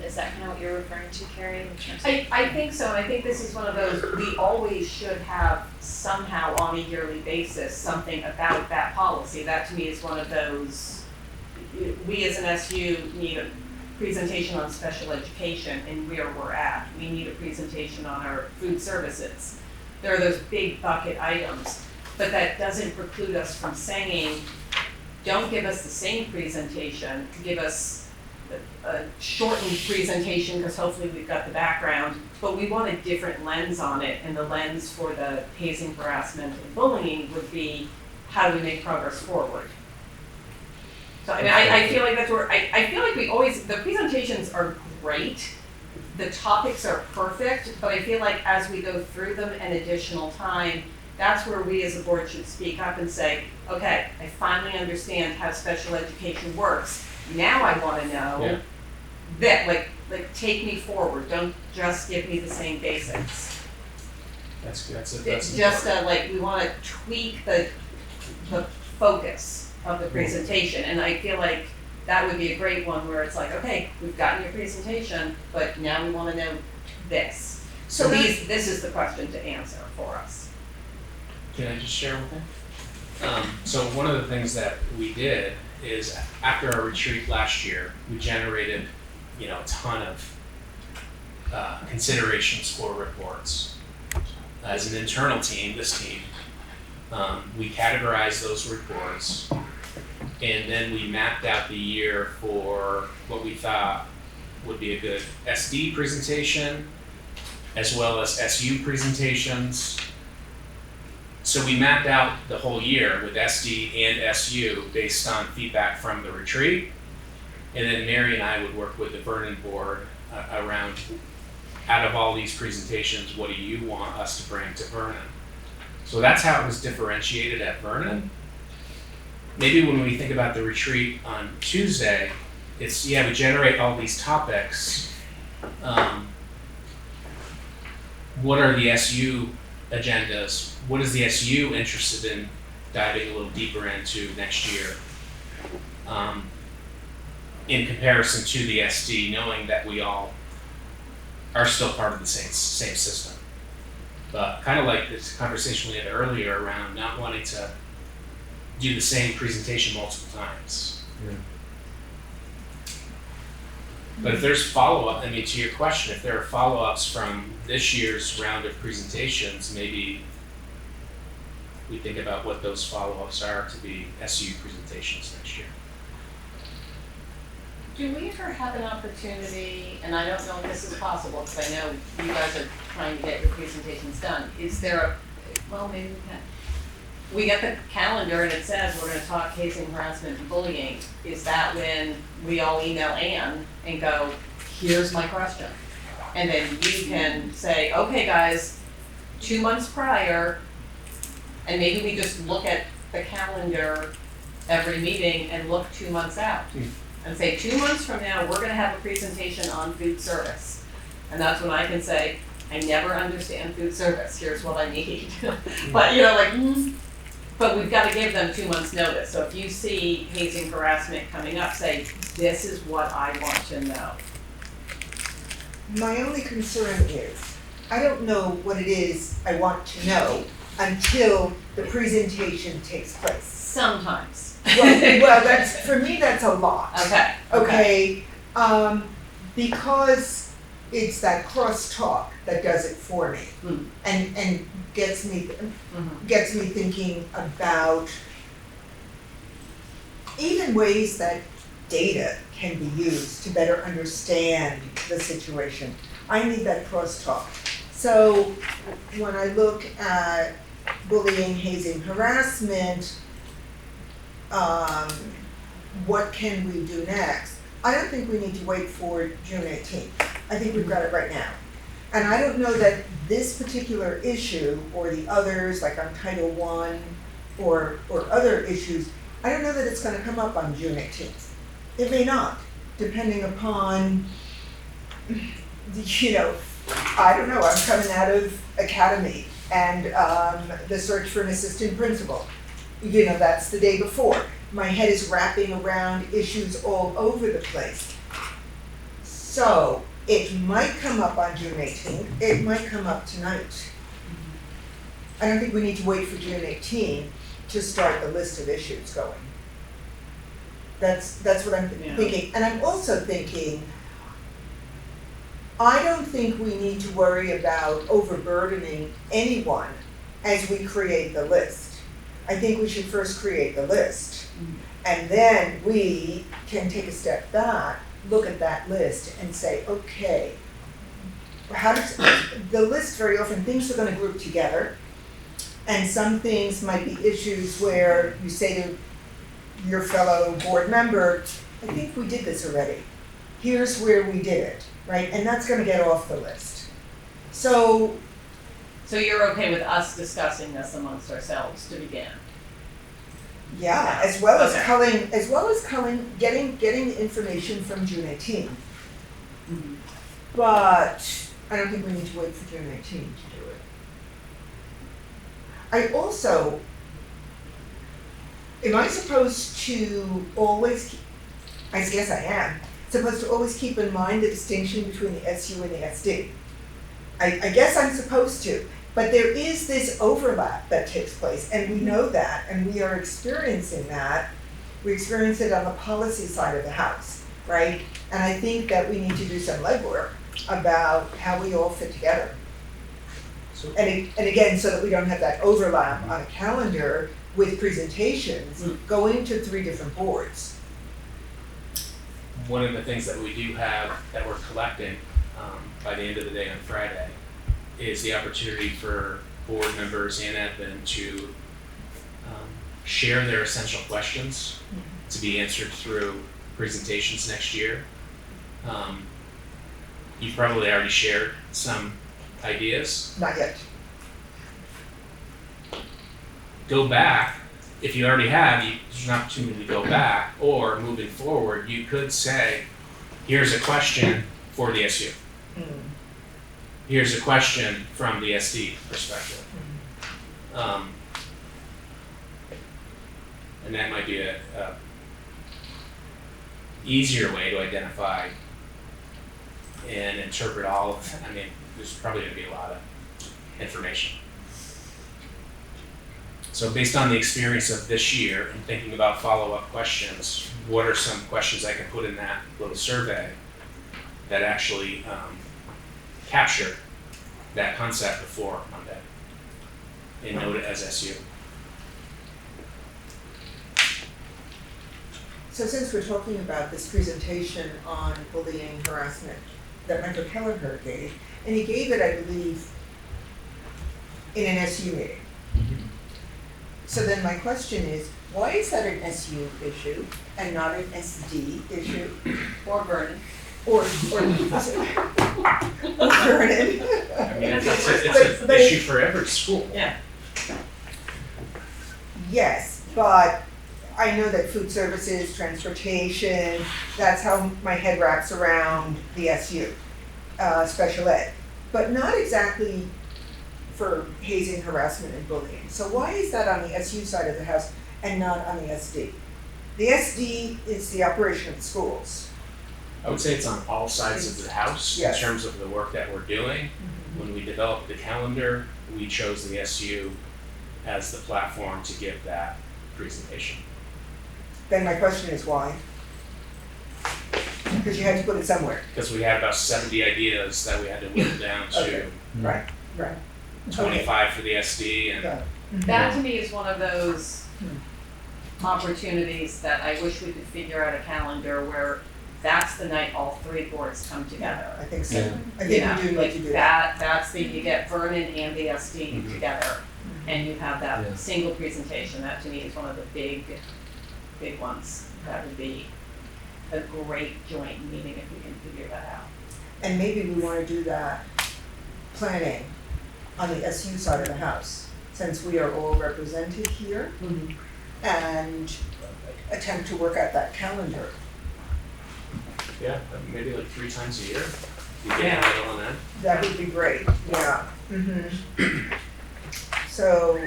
Is that kind of what you're referring to, Carrie, in terms of? I think so, and I think this is one of those, we always should have somehow on a yearly basis, something about that policy. That to me is one of those, we as an SU need a presentation on special education and where we're at. We need a presentation on our food services. There are those big bucket items, but that doesn't preclude us from saying, don't give us the same presentation, give us a shortened presentation, because hopefully we've got the background, but we want a different lens on it, and the lens for the hazing, harassment, and bullying would be, how do we make progress forward? So I mean, I feel like that's where, I feel like we always, the presentations are great, the topics are perfect, but I feel like as we go through them and additional time, that's where we as a board should speak up and say, okay, I finally understand how special education works. Now I want to know that, like take me forward. Don't just give me the same basics. That's It's just like we want to tweak the focus of the presentation, and I feel like that would be a great one where it's like, okay, we've gotten your presentation, but now we want to know this. So this is the question to answer for us. Can I just share one thing? So one of the things that we did is after our retreat last year, we generated, a ton of consideration score reports. As an internal team, this team, we categorized those reports, and then we mapped out the year for what we thought would be a good SD presentation, as well as SU presentations. So we mapped out the whole year with SD and SU based on feedback from the retreat. And then Mary and I would work with the Vernon board around, out of all these presentations, what do you want us to bring to Vernon? So that's how it was differentiated at Vernon. Maybe when we think about the retreat on Tuesday, it's, we generate all these topics. What are the SU agendas? What is the SU interested in diving a little deeper into next year? In comparison to the SD, knowing that we all are still part of the same system. But kind of like this conversation we had earlier around not wanting to do the same presentation multiple times. Yeah. But if there's follow-up, to your question, if there are follow-ups from this year's round of presentations, maybe we think about what those follow-ups are to be SU presentations next year. Do we ever have an opportunity, and I don't know if this is possible, because I know you guys are trying to get your presentations done, is there maybe we can. We get the calendar and it says we're gonna talk hazing, harassment, and bullying. Is that when we all email Anne and go, here's my question? And then you can say, okay guys, 2 months prior, and maybe we just look at the calendar every meeting and look 2 months out. And say 2 months from now, we're gonna have a presentation on food service. And that's when I can say, I never understand food service, here's what I need. But but we've gotta give them 2 months notice. So if you see hazing, harassment coming up, say, this is what I want to know. My only concern is, I don't know what it is I want to know until the presentation takes place. Sometimes. Well, that's, for me, that's a lot. Okay. Because it's that crosstalk that does it for me, and gets me thinking about even ways that data can be used to better understand the situation. I need that crosstalk. So when I look at bullying, hazing, harassment, what can we do next? I don't think we need to wait for June 18th. I think we've got it right now. And I don't know that this particular issue or the others, like Untitled I or other issues, I don't know that it's gonna come up on June 18th. It may not, depending upon, I don't know, I'm coming out of academy and the search for an assistant principal. You know, that's the day before. My head is wrapping around issues all over the place. So it might come up on June 18th, it might come up tonight. I don't think we need to wait for June 18th to start the list of issues going. That's what I'm Yeah. thinking. And I'm also thinking, I don't think we need to worry about overburdening anyone as we create the list. I think we should first create the list. And then we can take a step back, look at that list and say, okay, how does, the list very often, things are gonna group together. And some things might be issues where you say to your fellow board member, I think we did this already. Here's where we did it, right? And that's gonna get off the list. So, you're okay with us discussing this amongst ourselves to begin? yeah, as well as Okay. culling, getting the information from June 18th. Mhm. But I don't think we need to wait for June 18th to do it. I also, am I supposed to always, I guess I am, supposed to always keep in mind the distinction between the SU and the SD? I guess I'm supposed to, but there is this overlap that takes place, and we know that, and we are experiencing that. We experience it on the policy side of the house, right? And I think that we need to do some legwork about how we all fit together. So, And again, so that we don't have that overlap on a calendar with presentations going to 3 different boards. one of the things that we do have that we're collecting by the end of the day on Friday is the opportunity for board members and admin to share their essential questions to be answered through presentations next year. You've probably already shared some ideas. Not yet. Go back, if you already have, there's an opportunity to go back, or moving forward, you could say, here's a question for the SU. Here's a question from the SD perspective. And that might be a easier way to identify and interpret all of, I mean, there's probably gonna be a lot of information. So based on the experience of this year and thinking about follow-up questions, what are some questions I can put in that little survey that actually capture that concept before Monday and note it as SU? So since we're talking about this presentation on bullying, harassment that Michael Kelleher gave, and he gave it, I believe, in an SU meeting. So then my question is, why is that an SU issue and not an SD issue? Or Vernon? Or Vernon? I mean, it's an issue for every school. Yeah. Yes, but I know that food services, transportation, that's how my head wraps around the SU, special ed. But not exactly for hazing, harassment, and bullying. So why is that on the SU side of the house and not on the SD? The SD is the operation of the schools. I would say it's on all sides of the house in Yes. terms of the work that we're doing. When we developed the calendar, we chose the SU as the platform to give that presentation. Then my question is why? Because you had to put it somewhere. Because we had about 70 ideas that we had to whittle down to Okay. Right. 25 for the SD and Got it. That to me is one of those opportunities that I wish we could figure out a calendar where that's the night all 3 boards come together. I think so. Yeah. I You think know, we do need like to do that. that's you get Vernon and the SD Mhm. together, and you have that Yeah. single presentation. That to me is one of the big ones. That would be a great joint meeting if we can figure that out. And maybe we want to do that planning on the SU side of the house, since we are all represented here, and attempt to work out that calendar. yeah, maybe like 3 times a year. You get a handle on that? That would be great, yeah. Mm-hmm. So.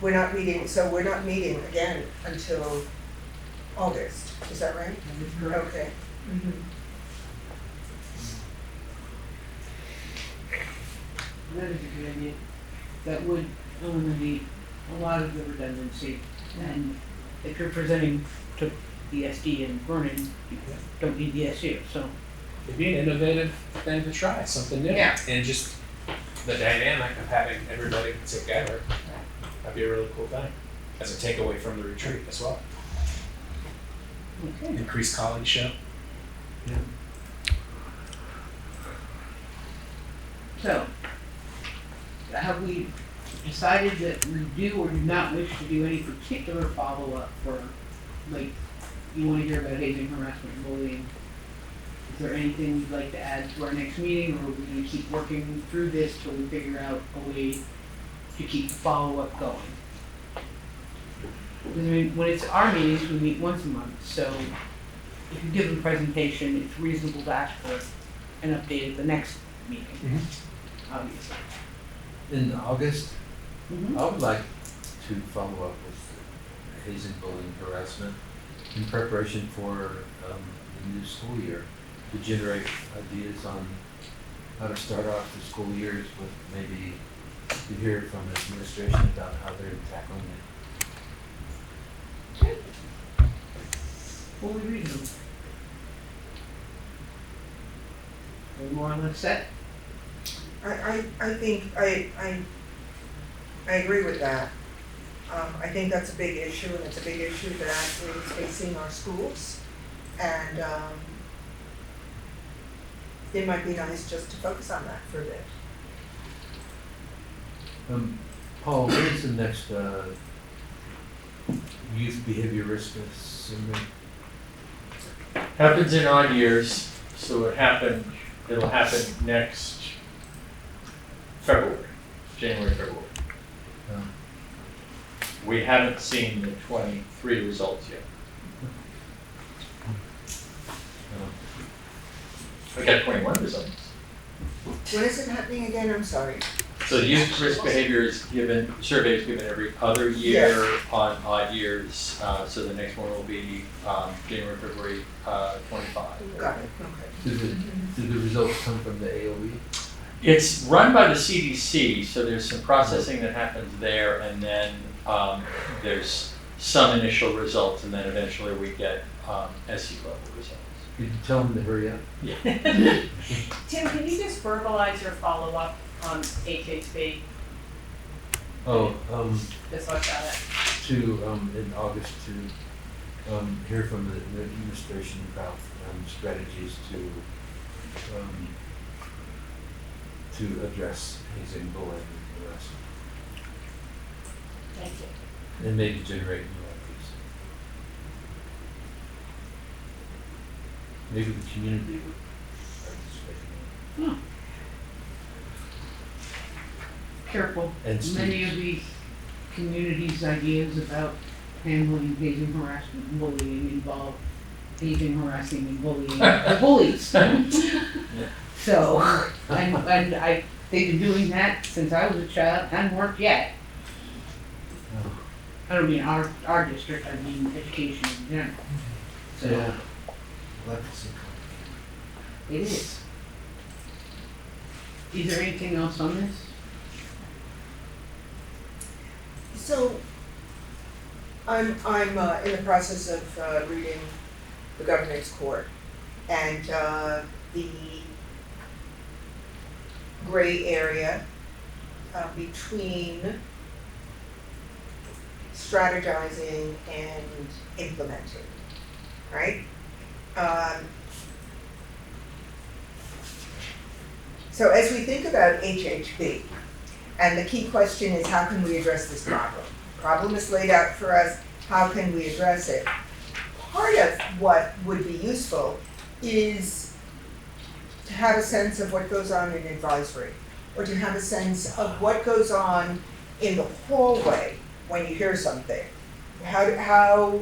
We're not meeting again until August, is that right? Okay. Mm-hmm. That is a good idea. That would eliminate a lot of the redundancy. And if you're presenting to the SD and Vernon, you don't need the SU, so. It'd be an innovative thing to try, something new. Yeah. And just the dynamic of having everybody together, that'd be a really cool thing. As a takeaway from the retreat as well. Okay. Increased colleagueship. So, have we decided that we do or do not wish to do any particular follow-up for, like, you wanna hear about hazing, harassment, and bullying? Is there anything you'd like to add to our next meeting, or are we gonna keep working through this till we figure out a way to keep the follow-up going? Because, I mean, when it's our meetings, we meet once a month, so if you give a presentation, it's reasonable to ask for an update at the next meeting, obviously. In August, Mhm. I would like to follow up with hazing, bullying, harassment in preparation for the new school year, to generate ideas on how to start off the school years with maybe to hear from the administration about how they're tackling it. Fully reasonable. Are we more or less set? I think, I agree with that. I think that's a big issue, and it's a big issue that actually is facing our schools. And, it might be nice just to focus on that for a bit. Paul, when is the next youth behavior risk assessment? Happens in odd years, so it'll happen next February, January, February. We haven't seen the 23 results yet. We got 21 results. When is it happening again? I'm sorry. So the youth risk behavior is given, survey is given every other year on odd years. So the next one will be January, February 25. Got it, okay. Do the results come from the AOE? It's run by the CDC, so there's some processing that happens there, and then there's some initial results, and then eventually we get SE level results. Could you tell them to hurry up? Yeah. Tim, can you just verbalize your follow-up on HHB? Oh, Just so I got it. in August to hear from the administration about strategies to address hazing, bullying, and harassment, Thank you. and maybe generate new ideas. Maybe the community would participate. Careful. And Many of students. these communities' ideas about handling hazing, harassment, and bullying involve hazing, harassing, and bullying the bullies. So, and they've been doing that since I was a child, hadn't worked yet. I don't mean our district, I mean education in general. So, Yeah. Legacy. it is. Is there anything else on this? So, I'm in the process of reading the governance court, and the gray area between strategizing and implementing, right? So as we think about HHB, and the key question is, how can we address this problem? Problem is laid out for us, how can we address it? Part of what would be useful is to have a sense of what goes on in advisory, or to have a sense of what goes on in the hallway when you hear something. how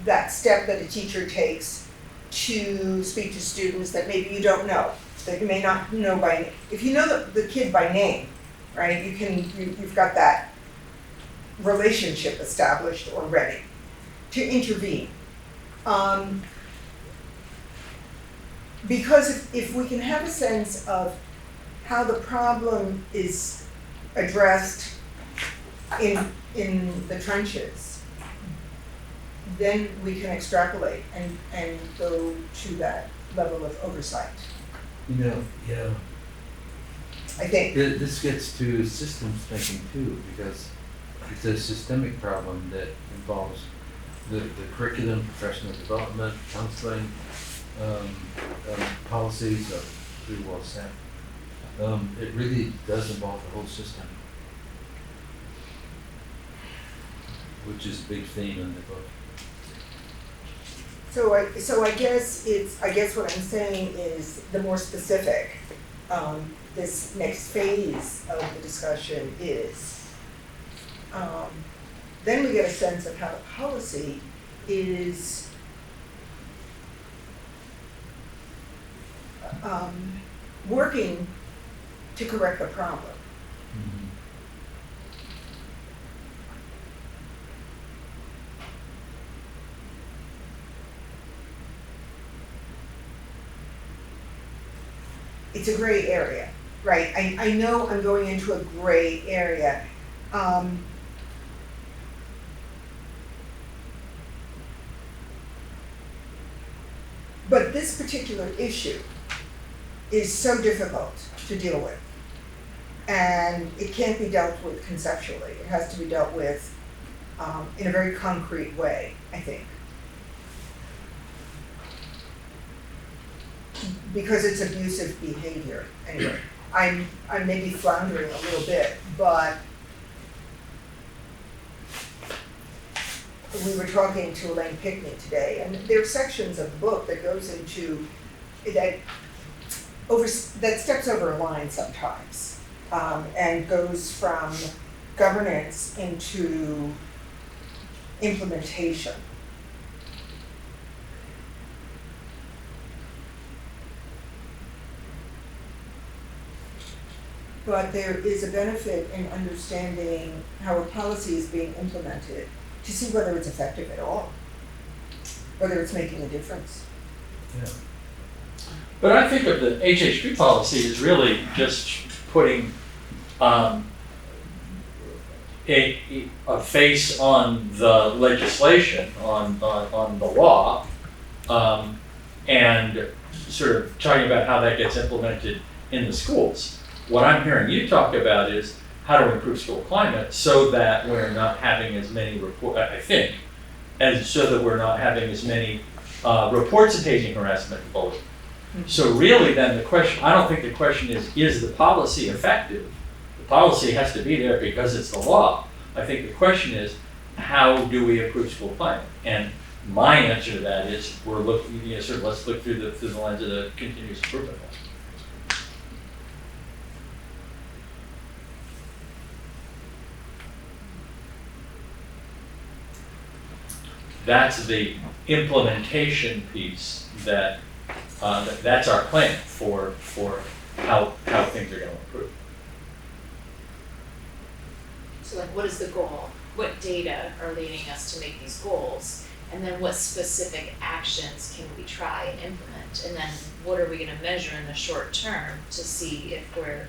that step that a teacher takes to speak to students that maybe you don't know, that you may not know by name. If you know the kid by name, right, you've got that relationship established already to intervene. Because if we can have a sense of how the problem is addressed in the trenches, then we can extrapolate and go to that level of oversight, Yeah. I think. This gets to systems thinking too, because it's a systemic problem that involves the curriculum, professional development, counseling, policies are pretty well set. It really does involve the whole system, which is a big theme in the book. So I guess what I'm saying is the more specific, this next phase of the discussion is, then we get a sense of how the policy is working to correct the problem. Mm-hmm. It's a gray area, right? I know I'm going into a gray area. But this particular issue is so difficult to deal with. And it can't be dealt with conceptually. It has to be dealt with in a very concrete way, I think. Because it's abusive behavior, anyway. I'm maybe floundering a little bit, but we were talking to Elaine Pickney today, and there are sections of the book that goes into that steps over a line sometimes, and goes from governance into implementation. But there is a benefit in understanding how a policy is being implemented to see whether it's effective at all, whether it's making a difference. Yeah. But I think of the HHP policy as really just putting a face on the legislation, on the law, and sort of talking about how that gets implemented in the schools. What I'm hearing you talk about is how to improve school climate so that we're not having as many reports of hazing, harassment, and bullying. So really then the question, I don't think the question is the policy effective? The policy has to be there because it's the law. I think the question is, how do we improve school climate? And my answer to that is, we're looking, let's look through the lens of the continuous improvement. That's the implementation piece that's our plan for how things are going to improve. So like, what is the goal? What data are leading us to make these goals? And then what specific actions can we try and implement? And then what are we gonna measure in the short term to see if we're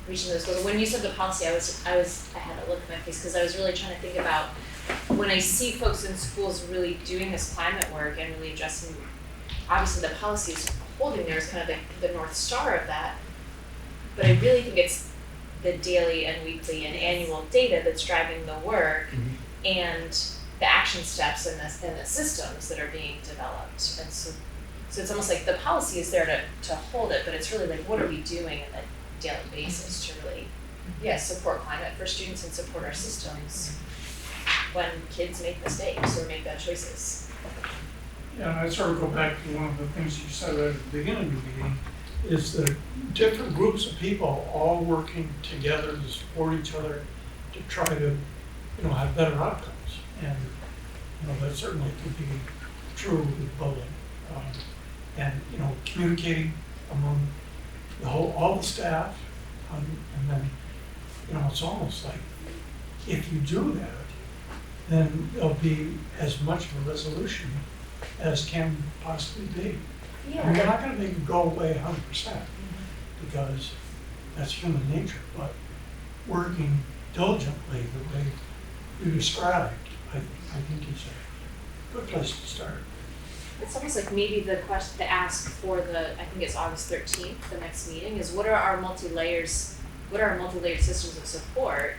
reaching those goals? When you said the policy, I had a look at my face because I was really trying to think about when I see folks in schools really doing this climate work and really addressing, obviously the policy is holding there as kind of the North Star of that, but I really think it's the daily and weekly and annual data that's driving the work and the action steps and the systems that are being developed. And so it's almost like the policy is there to hold it, but it's really like, what are we doing on a daily basis to really, support climate for students and support our systems when kids make mistakes or make bad choices. Yeah, and I sort of go back to one of the things you said at the beginning of the meeting, is that different groups of people all working together to support each other to try to have better outcomes. And, that certainly could be true with bullying. And, communicating among all the staff, and then, it's almost like if you do that, then there'll be as much of a resolution as can possibly be. And we're not gonna make it go away 100%, because that's human nature, but working diligently the way you described, I think is a good place to start. It's almost like maybe the ask for I think it's August 13th, the next meeting, is what are our multi-layered systems of support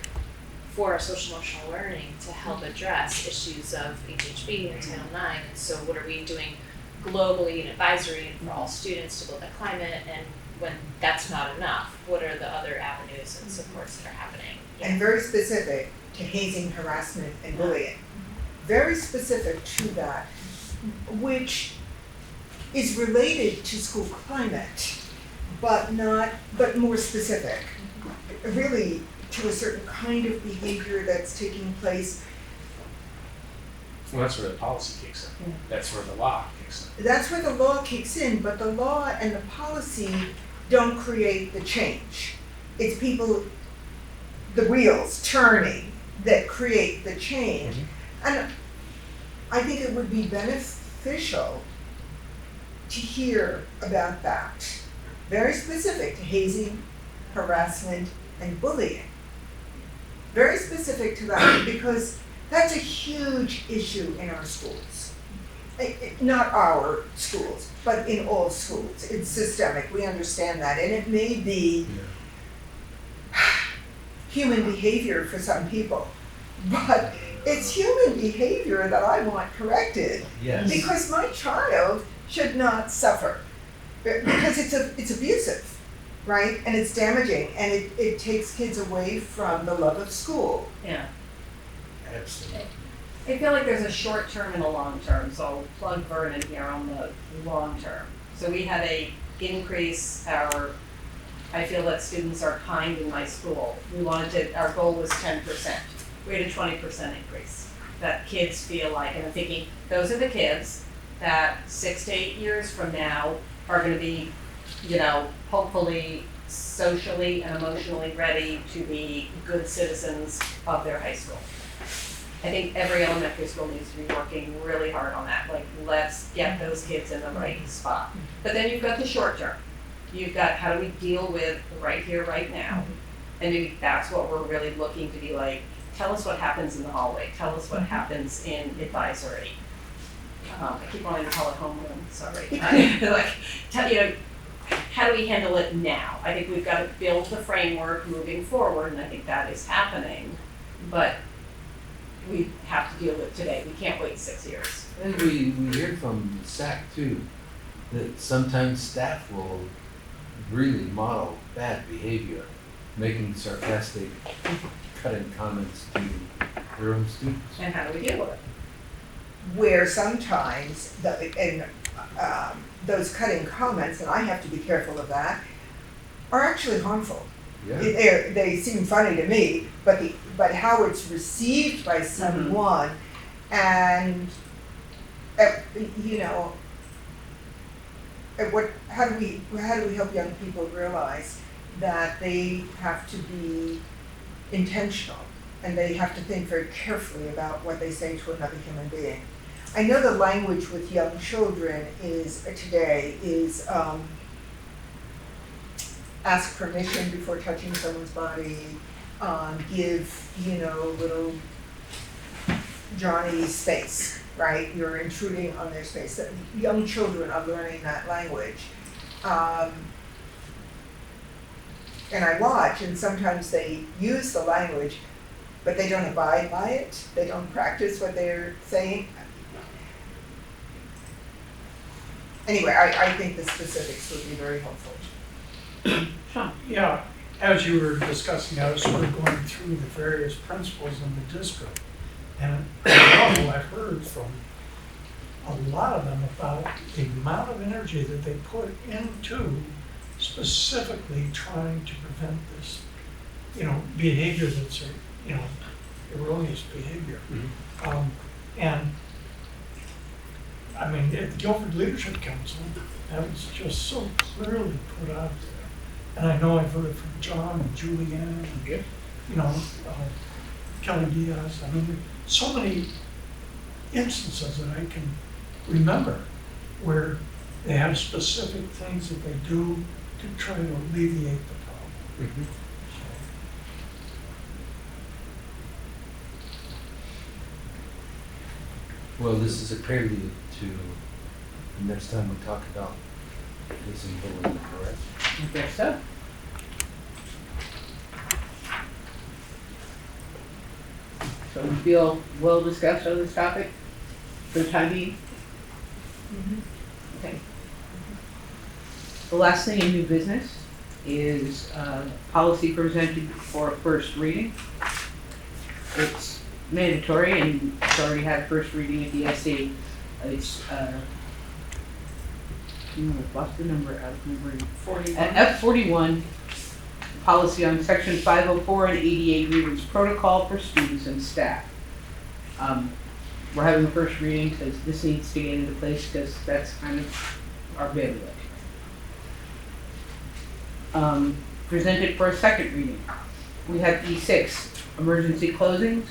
for our social emotional learning to help address issues of HHB and Title IX. And so what are we doing globally in advisory and for all students to build that climate? And when that's not enough, what are the other avenues and supports that are happening? And very specific to hazing, harassment, and bullying. Very specific to that, which is related to school climate, but more specific. Really to a certain kind of behavior that's taking place. Well, that's where the policy kicks in. That's where the law kicks in. That's where the law kicks in, but the law and the policy don't create the change. It's people, the wheels turning, that create the change. And I think it would be beneficial to hear about that. Very specific to hazing, harassment, and bullying. Very specific to that, because that's a huge issue in our schools. Not our schools, but in all schools. It's systemic, we understand that, and it may be human behavior for some people, but it's human behavior that I want corrected. Yes. Because my child should not suffer, because it's abusive. Right? And it's damaging, and it takes kids away from the love of school. Yeah. Absolutely. I feel like there's a short term and a long term, so I'll plug Vernon here on the long term. So we had a increase I feel that students are kind in my school. Our goal was 10%. We had a 20% increase. That kids feel like, and I'm thinking, those are the kids that 6 to 8 years from now are gonna be, hopefully socially and emotionally ready to be good citizens of their high school. I think every elementary school needs to be working really hard on that. Like, let's get those kids in the right spot. But then you've got the short term. You've got how do we deal with right here, right now? And maybe that's what we're really looking to be like, tell us what happens in the hallway. Tell us what happens in advisory. I keep wanting to call it homeroom, sorry. How do we handle it now? I think we've got to build the framework moving forward, and I think that is happening. But we have to deal with it today. We can't wait 6 years. And we hear from SAC too, that sometimes staff will really model bad behavior, making sarcastic, cutting comments to their own students. And how do we deal with it? Where sometimes, those cutting comments, and I have to be careful of that, are actually harmful. Yeah. They seem funny to me, but how it's received by someone, and how do we help young people realize that they have to be intentional and they have to think very carefully about what they say to another human being. I know the language with young children today is ask permission before touching someone's body, give, little Johnny space, right? You're intruding on their space. Young children are learning that language. And I watch, and sometimes they use the language, but they don't abide by it. They don't practice what they're saying. Anyway, I think the specifics would be very helpful. Yeah, as you were discussing, I was sort of going through the various principals in the district. And I've heard from a lot of them about the amount of energy that they put into specifically trying to prevent this, behavior that's, erroneous behavior. And, I mean, at the Guilford Leadership Council, that was just so clearly put out there. And I know I've heard it from John and Julianne and, you know, Kelly Diaz. I mean, so many instances that I can remember where they have specific things that they do to try to alleviate the problem. Well, this is a prelude to the next time we talk about this in bullying, correct? I guess so. So we feel well discussed on this topic for the time being? Okay. The last thing in new business is policy presented for a first reading. It's mandatory and it's already had first reading at the SE. It's, what's the number out of my brain? 41. F41, policy on section 504 and 88 grievance protocol for students and staff. We're having the first reading because this needs to get into place because that's kind of our bailiwick. Presented for a second reading. We have E6, emergency closings.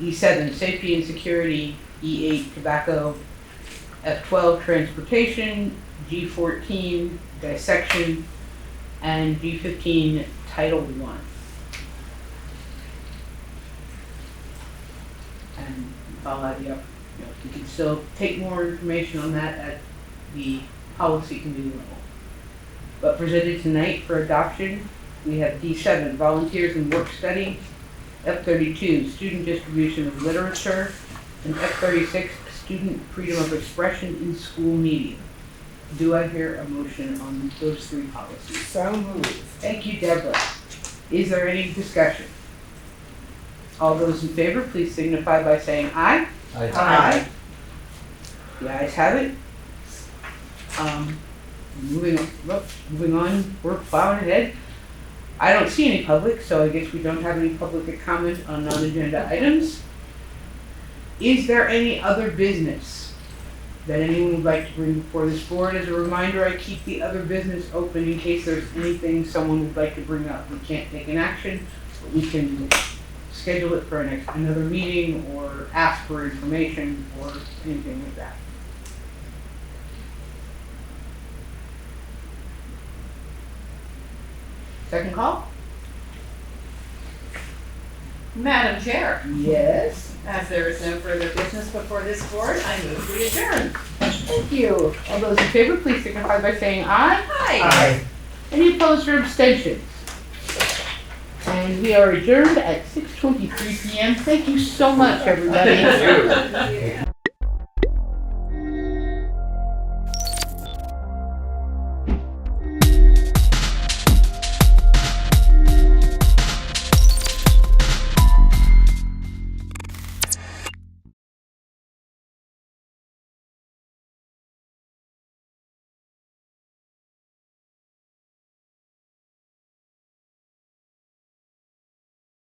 E7, safety and security. E8, tobacco. F12, transportation. G14, dissection. And G15, Title I. And I'll add you up. You can still take more information on that at the policy committee level. But presented tonight for adoption, we have D7, volunteers and work study. F32, student distribution of literature. And F36, student freedom of expression in school media. Do I hear a motion on those three policies? So moved. Thank you, Deborah. Is there any discussion? All those in favor, please signify by saying aye. Aye. The ayes have it. Moving on, we're plowing ahead. I don't see any public, so I guess we don't have any public comment on non-agenda items. Is there any other business that anyone would like to bring before this board? As a reminder, I keep the other business open in case there's anything someone would like to bring up. We can't take an action, but we can schedule it for another meeting or ask for information or anything like that. Second call? Madam Chair, Yes. as there is no further business before this board, I move we adjourn. Thank you. All those in favor, please signify by saying aye. Aye. Any opposed or abstentions? And we are adjourned at 6:23 p.m. Thank you so much, everybody. Thank you.